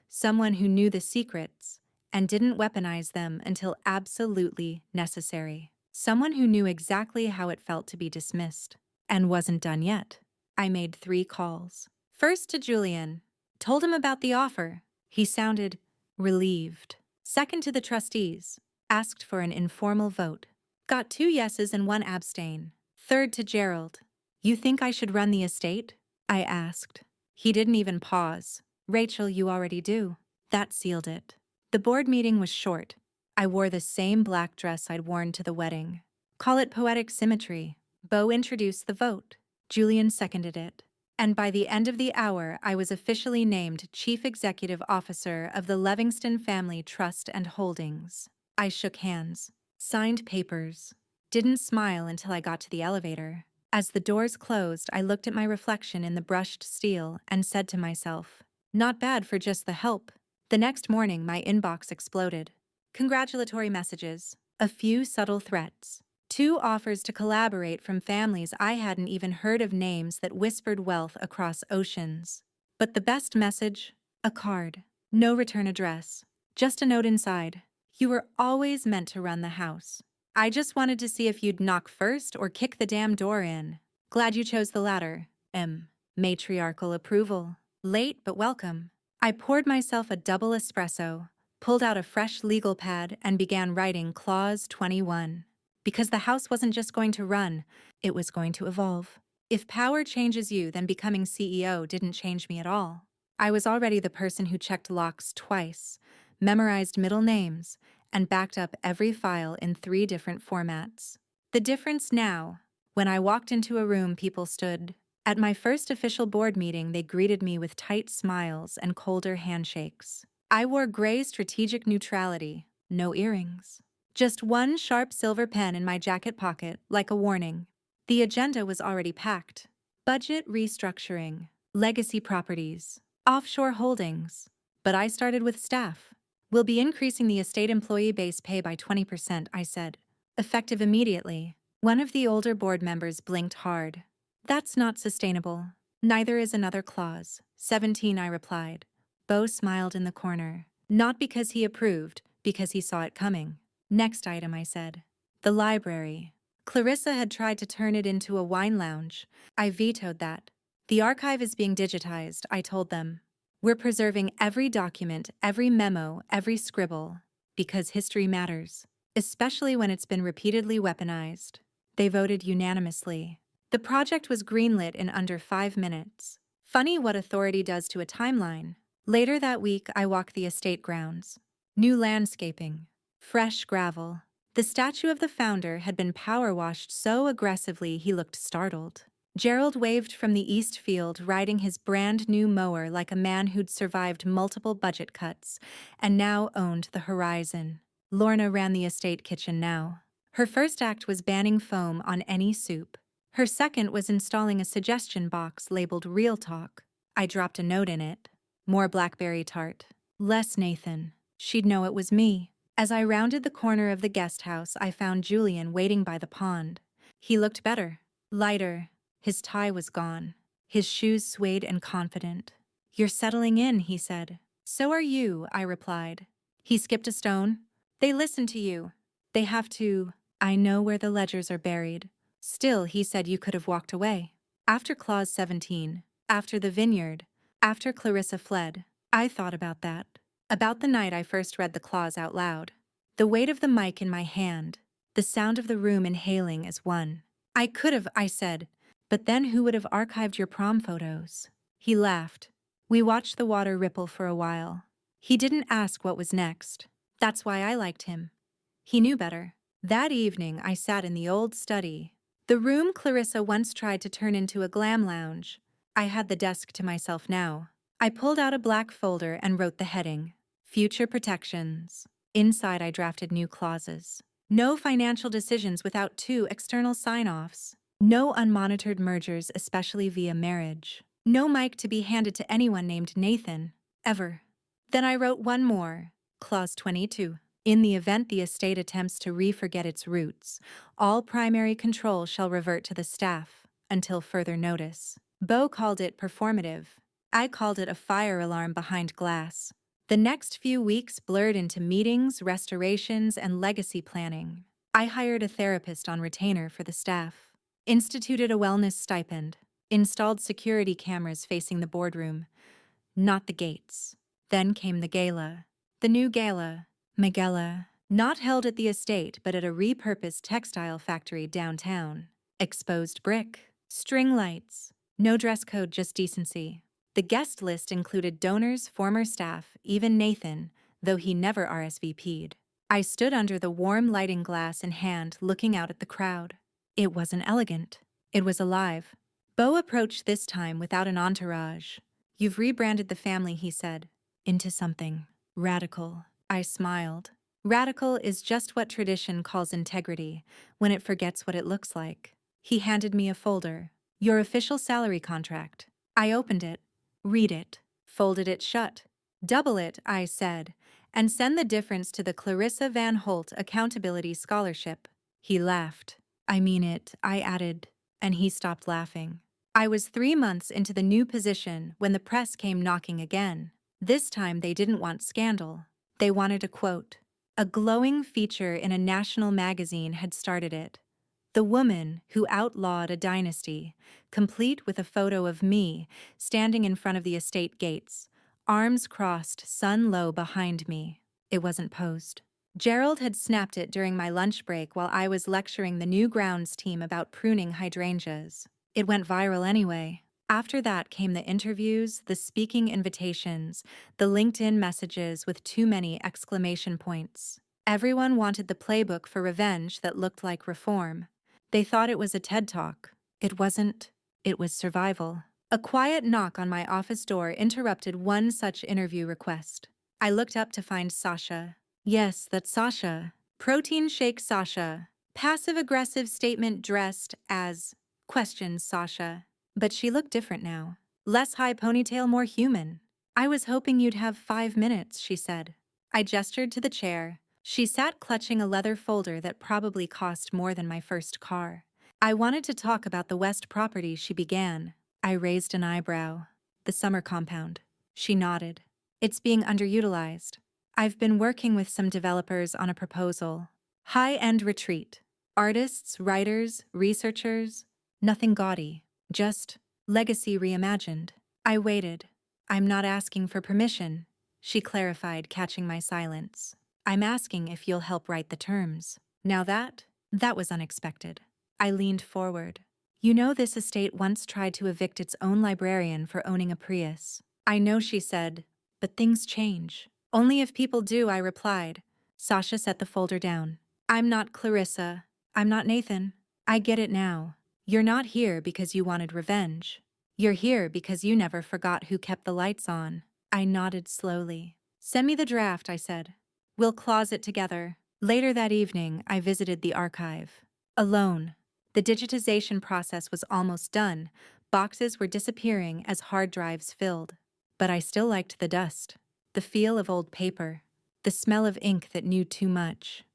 Speaker 1: someone who knew the secrets and didn't weaponize them until absolutely necessary. Someone who knew exactly how it felt to be dismissed and wasn't done yet. I made 3 calls. First to Julian, told him about the offer. He sounded relieved. Second to the trustees, asked for an informal vote. Got 2 yeses and 1 abstain. Third to Gerald. You think I should run the estate? I asked. He didn't even pause. Rachel, you already do. That sealed it. The board meeting was short. I wore the same black dress I'd worn to the wedding. Call it poetic symmetry. Beau introduced the vote. Julian seconded it. And by the end of the hour, I was officially named Chief Executive Officer of the Levingston Family Trust and Holdings. I shook hands, signed papers, didn't smile until I got to the elevator. As the doors closed, I looked at my reflection in the brushed steel and said to myself, not bad for just the help. The next morning, my inbox exploded. Congratulatory messages, a few subtle threats, 2 offers to collaborate from families I hadn't even heard of, names that whispered wealth across oceans. But the best message? A card. No return address. Just a note inside. You were always meant to run the house. I just wanted to see if you'd knock first or kick the damn door in. Glad you chose the latter. Matriarchal approval. Late but welcome. I poured myself a double espresso, pulled out a fresh legal pad, and began writing Clause 21. Because the house wasn't just going to run, it was going to evolve. If power changes you, then becoming CEO didn't change me at all. I was already the person who checked locks twice, memorized middle names, and backed up every file in 3 different formats. The difference now, when I walked into a room, people stood. At my first official board meeting, they greeted me with tight smiles and colder handshakes. I wore gray strategic neutrality, no earrings. Just 1 sharp silver pen in my jacket pocket, like a warning. The agenda was already packed. Budget restructuring, legacy properties, offshore holdings. But I started with staff. We'll be increasing the estate employee base pay by 20%, I said. Effective immediately. One of the older board members blinked hard. That's not sustainable. Neither is another clause. 17, I replied. Beau smiled in the corner. Not because he approved, because he saw it coming. Next item, I said. The library. Clarissa had tried to turn it into a wine lounge. I vetoed that. The archive is being digitized, I told them. We're preserving every document, every memo, every scribble, because history matters, especially when it's been repeatedly weaponized. They voted unanimously. The project was greenlit in under 5 minutes. Funny what authority does to a timeline. Later that week, I walked the estate grounds. New landscaping. Fresh gravel. The statue of the founder had been power washed so aggressively he looked startled. Gerald waved from the east field, riding his brand new mower like a man who'd survived multiple budget cuts and now owned the horizon. Lorna ran the estate kitchen now. Her first act was banning foam on any soup. Her second was installing a suggestion box labeled Real Talk. I dropped a note in it. More blackberry tart. Less Nathan. She'd know it was me. As I rounded the corner of the guest house, I found Julian waiting by the pond. He looked better, lighter. His tie was gone. His shoes suede and confident. You're settling in, he said. So are you, I replied. He skipped a stone. They listen to you. They have to. I know where the ledgers are buried. Still, he said, you could have walked away. After Clause 17, after the vineyard, after Clarissa fled, I thought about that. About the night I first read the clause out loud. The weight of the mic in my hand, the sound of the room inhaling as one. I could have, I said, but then who would have archived your prom photos? He laughed. We watched the water ripple for a while. He didn't ask what was next. That's why I liked him. He knew better. That evening I sat in the old study, the room Clarissa once tried to turn into a glam lounge. I had the desk to myself now. I pulled out a black folder and wrote the heading. Future protections. Inside I drafted new clauses. No financial decisions without 2 external sign-offs. No unmonitored mergers, especially via marriage. No mic to be handed to anyone named Nathan, ever. Then I wrote one more, Clause 22. In the event the estate attempts to re-forget its roots, all primary control shall revert to the staff, until further notice. Beau called it performative. I called it a fire alarm behind glass. The next few weeks blurred into meetings, restorations, and legacy planning. I hired a therapist on retainer for the staff, instituted a wellness stipend, installed security cameras facing the boardroom, not the gates. Then came the gala. The new gala, Megala, not held at the estate but at a repurposed textile factory downtown. Exposed brick, string lights, no dress code, just decency. The guest list included donors, former staff, even Nathan, though he never RSVP'd. I stood under the warm lighting glass in hand, looking out at the crowd. It wasn't elegant. It was alive. Beau approached this time without an entourage. "You've rebranded the family," he said, "into something radical." I smiled. Radical is just what tradition calls integrity when it forgets what it looks like. He handed me a folder. "Your official salary contract." I opened it. "Read it." Folded it shut. "Double it," I said, "and send the difference to the Clarissa Van Holt Accountability Scholarship." He laughed. "I mean it," I added, and he stopped laughing. I was 3 months into the new position when the press came knocking again. This time they didn't want scandal. They wanted a quote. A glowing feature in a national magazine had started it. "The woman who outlawed a dynasty," complete with a photo of me standing in front of the estate gates, arms crossed, sun low behind me. It wasn't posed. Gerald had snapped it during my lunch break while I was lecturing the new grounds team about pruning hydrangeas. It went viral anyway. After that came the interviews, the speaking invitations, the LinkedIn messages with too many exclamation points. Everyone wanted the playbook for revenge that looked like reform. They thought it was a TED Talk. It wasn't. It was survival. A quiet knock on my office door interrupted one such interview request. I looked up to find Sasha. Yes, that's Sasha. Protein shake Sasha. Passive-aggressive statement dressed as questions Sasha. But she looked different now. Less high ponytail, more human. "I was hoping you'd have 5 minutes," she said. I gestured to the chair. She sat clutching a leather folder that probably cost more than my first car. "I wanted to talk about the West property," she began. I raised an eyebrow. "The summer compound." She nodded. "It's being underutilized. I've been working with some developers on a proposal. High-end retreat. Artists, writers, researchers. Nothing gaudy. Just legacy reimagined." I waited. "I'm not asking for permission," she clarified, catching my silence. "I'm asking if you'll help write the terms." Now that was unexpected. I leaned forward. "You know, this estate once tried to evict its own librarian for owning a Prius." "I know," she said, "but things change." "Only if people do," I replied. Sasha set the folder down. "I'm not Clarissa. I'm not Nathan. I get it now. You're not here because you wanted revenge. You're here because you never forgot who kept the lights on." I nodded slowly. "Send me the draft," I said. "We'll clause it together." Later that evening, I visited the archive. Alone. The digitization process was almost done. Boxes were disappearing as hard drives filled. But I still liked the dust. The feel of old paper. The smell of ink that knew too much.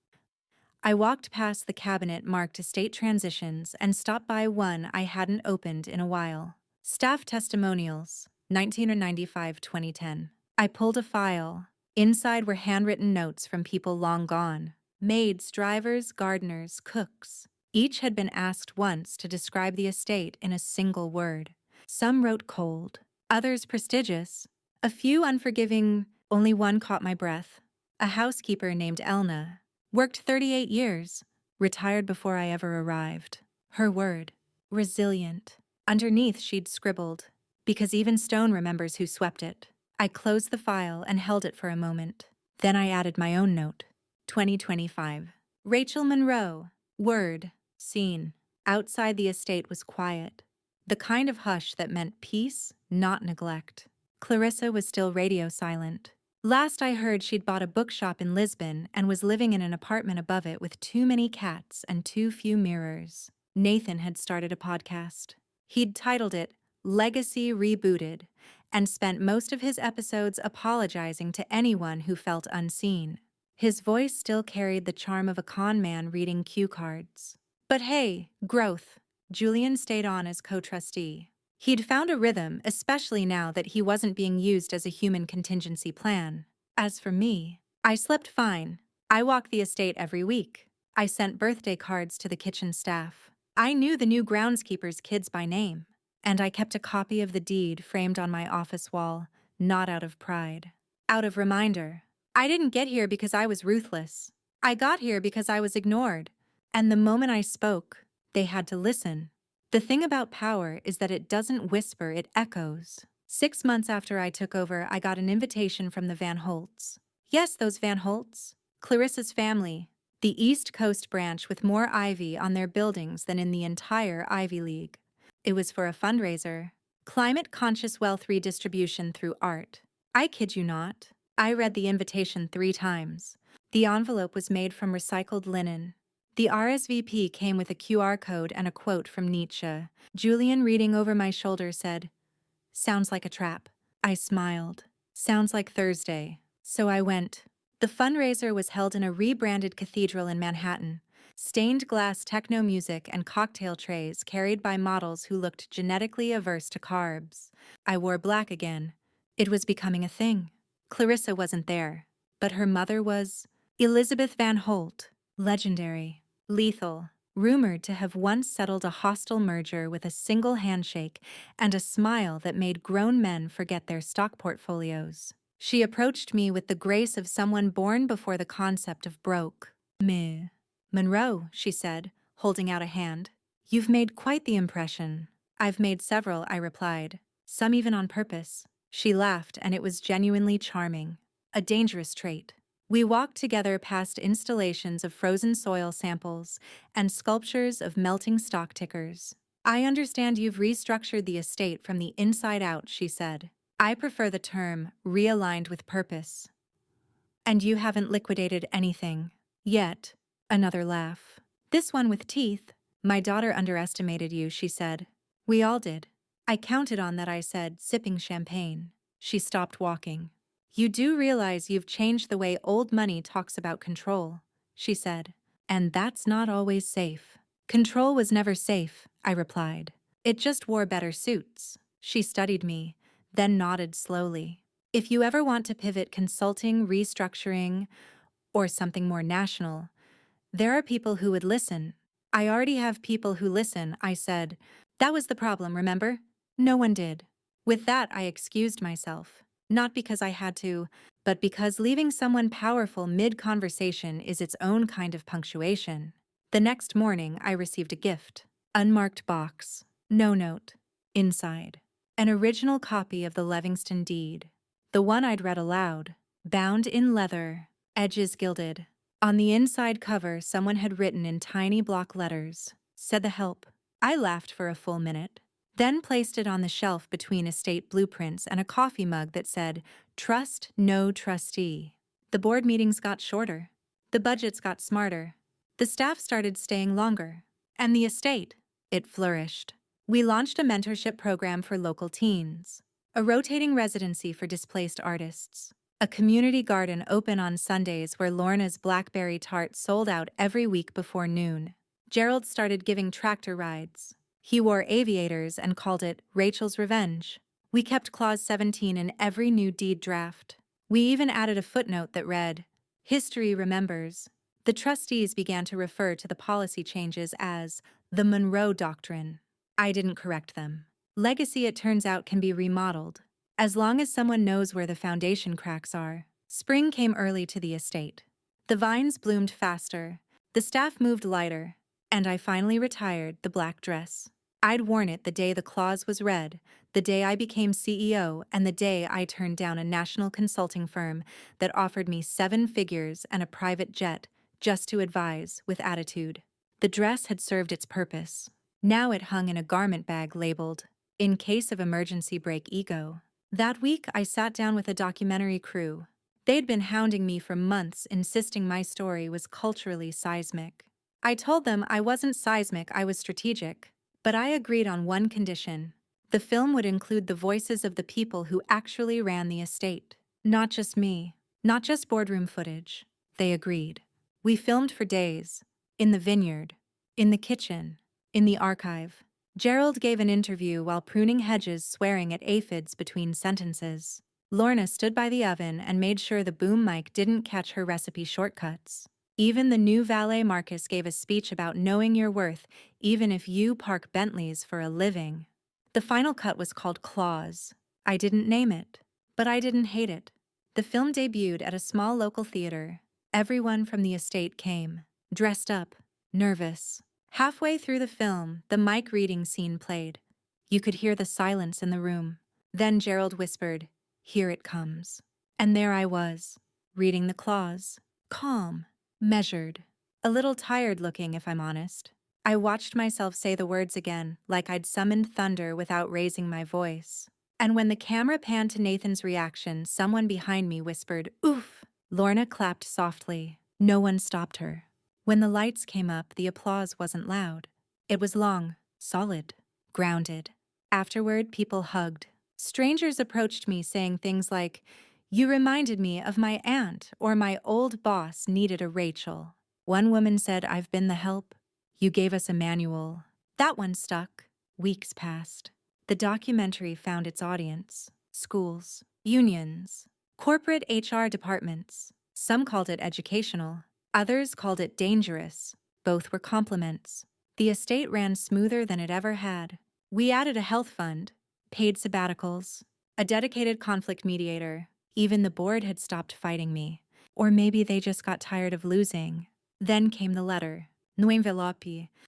Speaker 1: I walked past the cabinet marked Estate Transitions and stopped by one I hadn't opened in a while. Staff Testimonials, 1995-2010. I pulled a file. Inside were handwritten notes from people long gone. Maids, drivers, gardeners, cooks. Each had been asked once to describe the estate in a single word. Some wrote cold, others prestigious, a few unforgiving. Only one caught my breath. A housekeeper named Elna. Worked 38 years, retired before I ever arrived. Her word, resilient. Underneath she'd scribbled, "Because even stone remembers who swept it." I closed the file and held it for a moment. Then I added my own note. 2025. Rachel Monroe. Word, scene. Outside the estate was quiet. The kind of hush that meant peace, not neglect. Clarissa was still radio silent. Last I heard, she'd bought a bookshop in Lisbon and was living in an apartment above it with too many cats and too few mirrors. Nathan had started a podcast. He'd titled it Legacy Rebooted and spent most of his episodes apologizing to anyone who felt unseen. His voice still carried the charm of a con man reading cue cards. But hey, growth. Julian stayed on as co-trustee. He'd found a rhythm, especially now that he wasn't being used as a human contingency plan. As for me, I slept fine. I walked the estate every week. I sent birthday cards to the kitchen staff. I knew the new groundskeeper's kids by name. And I kept a copy of the deed framed on my office wall, not out of pride. Out of reminder. I didn't get here because I was ruthless. I got here because I was ignored. And the moment I spoke, they had to listen. The thing about power is that it doesn't whisper, it echoes. 6 months after I took over, I got an invitation from the Van Holts. Yes, those Van Holts. Clarissa's family. The East Coast branch with more ivy on their buildings than in the entire Ivy League. It was for a fundraiser. Climate-conscious wealth redistribution through art. I kid you not. I read the invitation 3 times. The envelope was made from recycled linen. The RSVP came with a QR code and a quote from Nietzsche. Julian, reading over my shoulder, said, "Sounds like a trap." I smiled. Sounds like Thursday. So I went. The fundraiser was held in a rebranded cathedral in Manhattan. Stained glass techno music and cocktail trays carried by models who looked genetically averse to carbs. I wore black again. It was becoming a thing. Clarissa wasn't there, but her mother was. Elizabeth Van Holt, legendary, lethal, rumored to have once settled a hostile merger with a single handshake and a smile that made grown men forget their stock portfolios. She approached me with the grace of someone born before the concept of broke. Meh. "Monroe," she said, holding out a hand. "You've made quite the impression." "I've made several," I replied. "Some even on purpose." She laughed, and it was genuinely charming. A dangerous trait. We walked together past installations of frozen soil samples and sculptures of melting stock tickers. "I understand you've restructured the estate from the inside out," she said. "I prefer the term realigned with purpose." "And you haven't liquidated anything. Yet." Another laugh. "This one with teeth." "My daughter underestimated you," she said. "We all did." "I counted on that," I said, sipping champagne. She stopped walking. "You do realize you've changed the way old money talks about control," she said. "And that's not always safe." "Control was never safe," I replied. "It just wore better suits." She studied me, then nodded slowly. "If you ever want to pivot consulting, restructuring, or something more national, there are people who would listen." "I already have people who listen," I said. "That was the problem, remember? No one did." With that, I excused myself. Not because I had to, but because leaving someone powerful mid-conversation is its own kind of punctuation. The next morning, I received a gift. Unmarked box. No note. Inside. An original copy of the Livingston Deed. The one I'd read aloud. Bound in leather. Edges gilded. On the inside cover, someone had written in tiny block letters, "Said the help." I laughed for a full minute, then placed it on the shelf between estate blueprints and a coffee mug that said, "Trust no trustee." The board meetings got shorter. The budgets got smarter. The staff started staying longer. And the estate, it flourished. We launched a mentorship program for local teens, a rotating residency for displaced artists, a community garden open on Sundays where Lorna's blackberry tart sold out every week before noon. Gerald started giving tractor rides. He wore aviators and called it Rachel's Revenge. We kept Clause 17 in every new deed draft. We even added a footnote that read, "History remembers." The trustees began to refer to the policy changes as the Monroe Doctrine. I didn't correct them. Legacy, it turns out, can be remodeled, as long as someone knows where the foundation cracks are. Spring came early to the estate. The vines bloomed faster, the staff moved lighter, and I finally retired the black dress. I'd worn it the day the clause was read, the day I became CEO, and the day I turned down a national consulting firm that offered me 7 figures and a private jet just to advise with attitude. The dress had served its purpose. Now it hung in a garment bag labeled, "In case of emergency break ego." That week, I sat down with a documentary crew. They'd been hounding me for months, insisting my story was culturally seismic. I told them I wasn't seismic, I was strategic. But I agreed on one condition. The film would include the voices of the people who actually ran the estate. Not just me. Not just boardroom footage. They agreed. We filmed for days. In the vineyard. In the kitchen. In the archive. Gerald gave an interview while pruning hedges, swearing at aphids between sentences. Lorna stood by the oven and made sure the boom mic didn't catch her recipe shortcuts. Even the new valet Marcus gave a speech about knowing your worth, even if you park Bentleys for a living. The final cut was called Claws. I didn't name it, but I didn't hate it. The film debuted at a small local theater. Everyone from the estate came, dressed up, nervous. Halfway through the film, the mic reading scene played. You could hear the silence in the room. Then Gerald whispered, "Here it comes." And there I was, reading the clause. Calm, measured, a little tired looking if I'm honest. I watched myself say the words again, like I'd summoned thunder without raising my voice. And when the camera panned to Nathan's reaction, someone behind me whispered, "Oof!" Lorna clapped softly. No one stopped her. When the lights came up, the applause wasn't loud. It was long, solid, grounded. Afterward, people hugged. Strangers approached me saying things like, "You reminded me of my aunt," or "My old boss needed a Rachel." One woman said, "I've been the help. You gave us a manual." That one stuck. Weeks passed. The documentary found its audience. Schools, unions, corporate HR departments. Some called it educational. Others called it dangerous. Both were compliments. The estate ran smoother than it ever had. We added a health fund, paid sabbaticals, a dedicated conflict mediator. Even the board had stopped fighting me. Or maybe they just got tired of losing. Then came the letter. No envelope.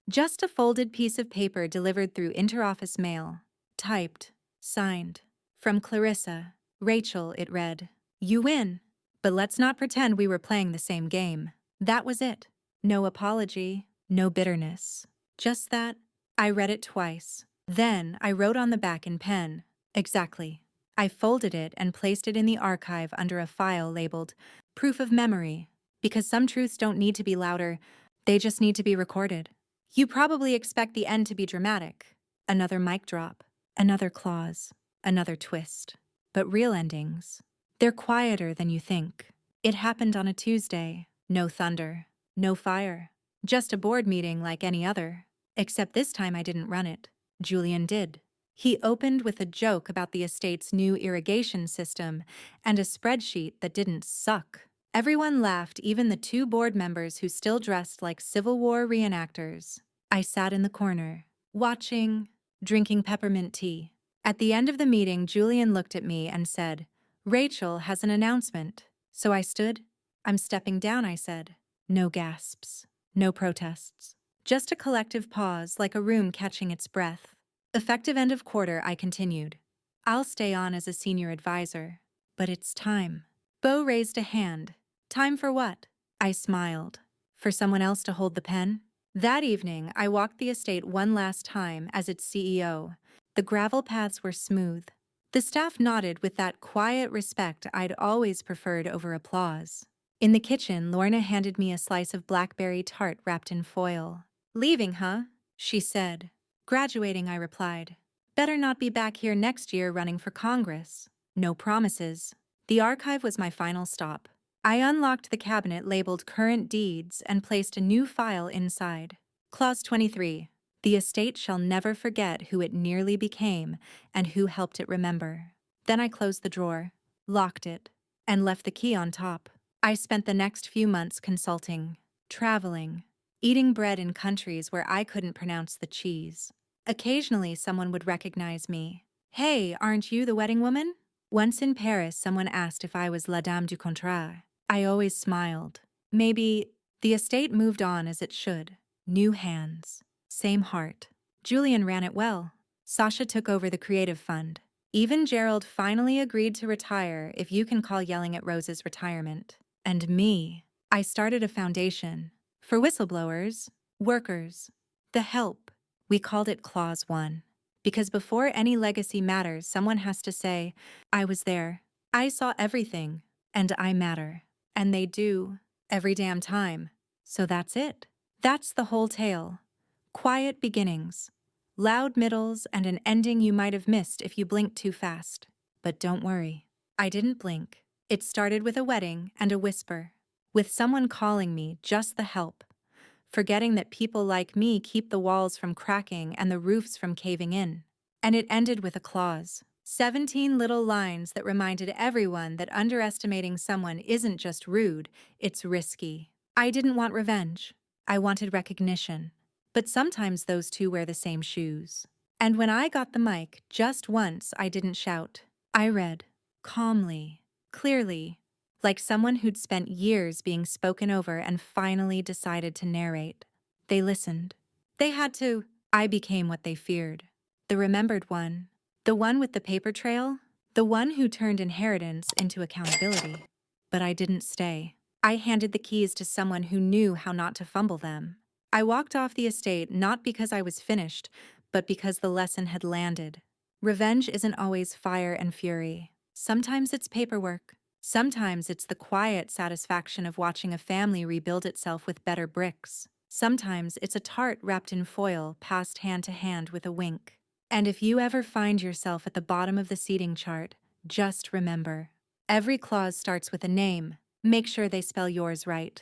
Speaker 1: Just a folded piece of paper delivered through interoffice mail. Typed. Signed. From Clarissa. Rachel, it read. You win. But let's not pretend we were playing the same game. That was it. No apology. No bitterness. Just that. I read it twice. Then I wrote on the back in pen. Exactly. I folded it and placed it in the archive under a file labeled Proof of Memory. Because some truths don't need to be louder, they just need to be recorded. You probably expect the end to be dramatic. Another mic drop. Another clause. Another twist. But real endings, they're quieter than you think. It happened on a Tuesday. No thunder. No fire. Just a board meeting like any other. Except this time I didn't run it. Julian did. He opened with a joke about the estate's new irrigation system and a spreadsheet that didn't suck. Everyone laughed, even the two board members who still dressed like Civil War reenactors. I sat in the corner, watching, drinking peppermint tea. At the end of the meeting, Julian looked at me and said, "Rachel has an announcement." So I stood. "I'm stepping down," I said. No gasps. No protests. Just a collective pause, like a room catching its breath. Effective end of quarter, I continued. "I'll stay on as a senior advisor. But it's time." Bo raised a hand. "Time for what?" I smiled. "For someone else to hold the pen?" That evening, I walked the estate one last time as its CEO. The gravel paths were smooth. The staff nodded with that quiet respect I'd always preferred over applause. In the kitchen, Lorna handed me a slice of blackberry tart wrapped in foil. "Leaving, huh?" she said. "Graduating," I replied. "Better not be back here next year running for Congress." No promises. The archive was my final stop. I unlocked the cabinet labeled Current Deeds and placed a new file inside. Clause 23. The estate shall never forget who it nearly became and who helped it remember. Then I closed the drawer, locked it, and left the key on top. I spent the next few months consulting, traveling, eating bread in countries where I couldn't pronounce the cheese. Occasionally, someone would recognize me. "Hey, aren't you the wedding woman?" Once in Paris, someone asked if I was La Dame du Contrat. I always smiled. Maybe the estate moved on as it should. New hands. Same heart. Julian ran it well. Sasha took over the creative fund. Even Gerald finally agreed to retire, if you can call yelling at Rose's retirement. And me. I started a foundation. For whistleblowers, workers, the help. We called it Clause 1. Because before any legacy matters, someone has to say, "I was there. I saw everything. And I matter." And they do. Every damn time. So that's it. That's the whole tale. Quiet beginnings, loud middles, and an ending you might have missed if you blinked too fast. But don't worry. I didn't blink. It started with a wedding and a whisper. With someone calling me just the help. Forgetting that people like me keep the walls from cracking and the roofs from caving in. And it ended with a clause. 17 little lines that reminded everyone that underestimating someone isn't just rude, it's risky. I didn't want revenge. I wanted recognition. But sometimes those two wear the same shoes. And when I got the mic, just once, I didn't shout. I read. Calmly. Clearly. Like someone who'd spent years being spoken over and finally decided to narrate. They listened. They had to. I became what they feared. The remembered one. The one with the paper trail. The one who turned inheritance into accountability. But I didn't stay. I handed the keys to someone who knew how not to fumble them. I walked off the estate not because I was finished, but because the lesson had landed. Revenge isn't always fire and fury. Sometimes it's paperwork. Sometimes it's the quiet satisfaction of watching a family rebuild itself with better bricks. Sometimes it's a tart wrapped in foil passed hand to hand with a wink. And if you ever find yourself at the bottom of the seating chart, just remember, every clause starts with a name. Make sure they spell yours right.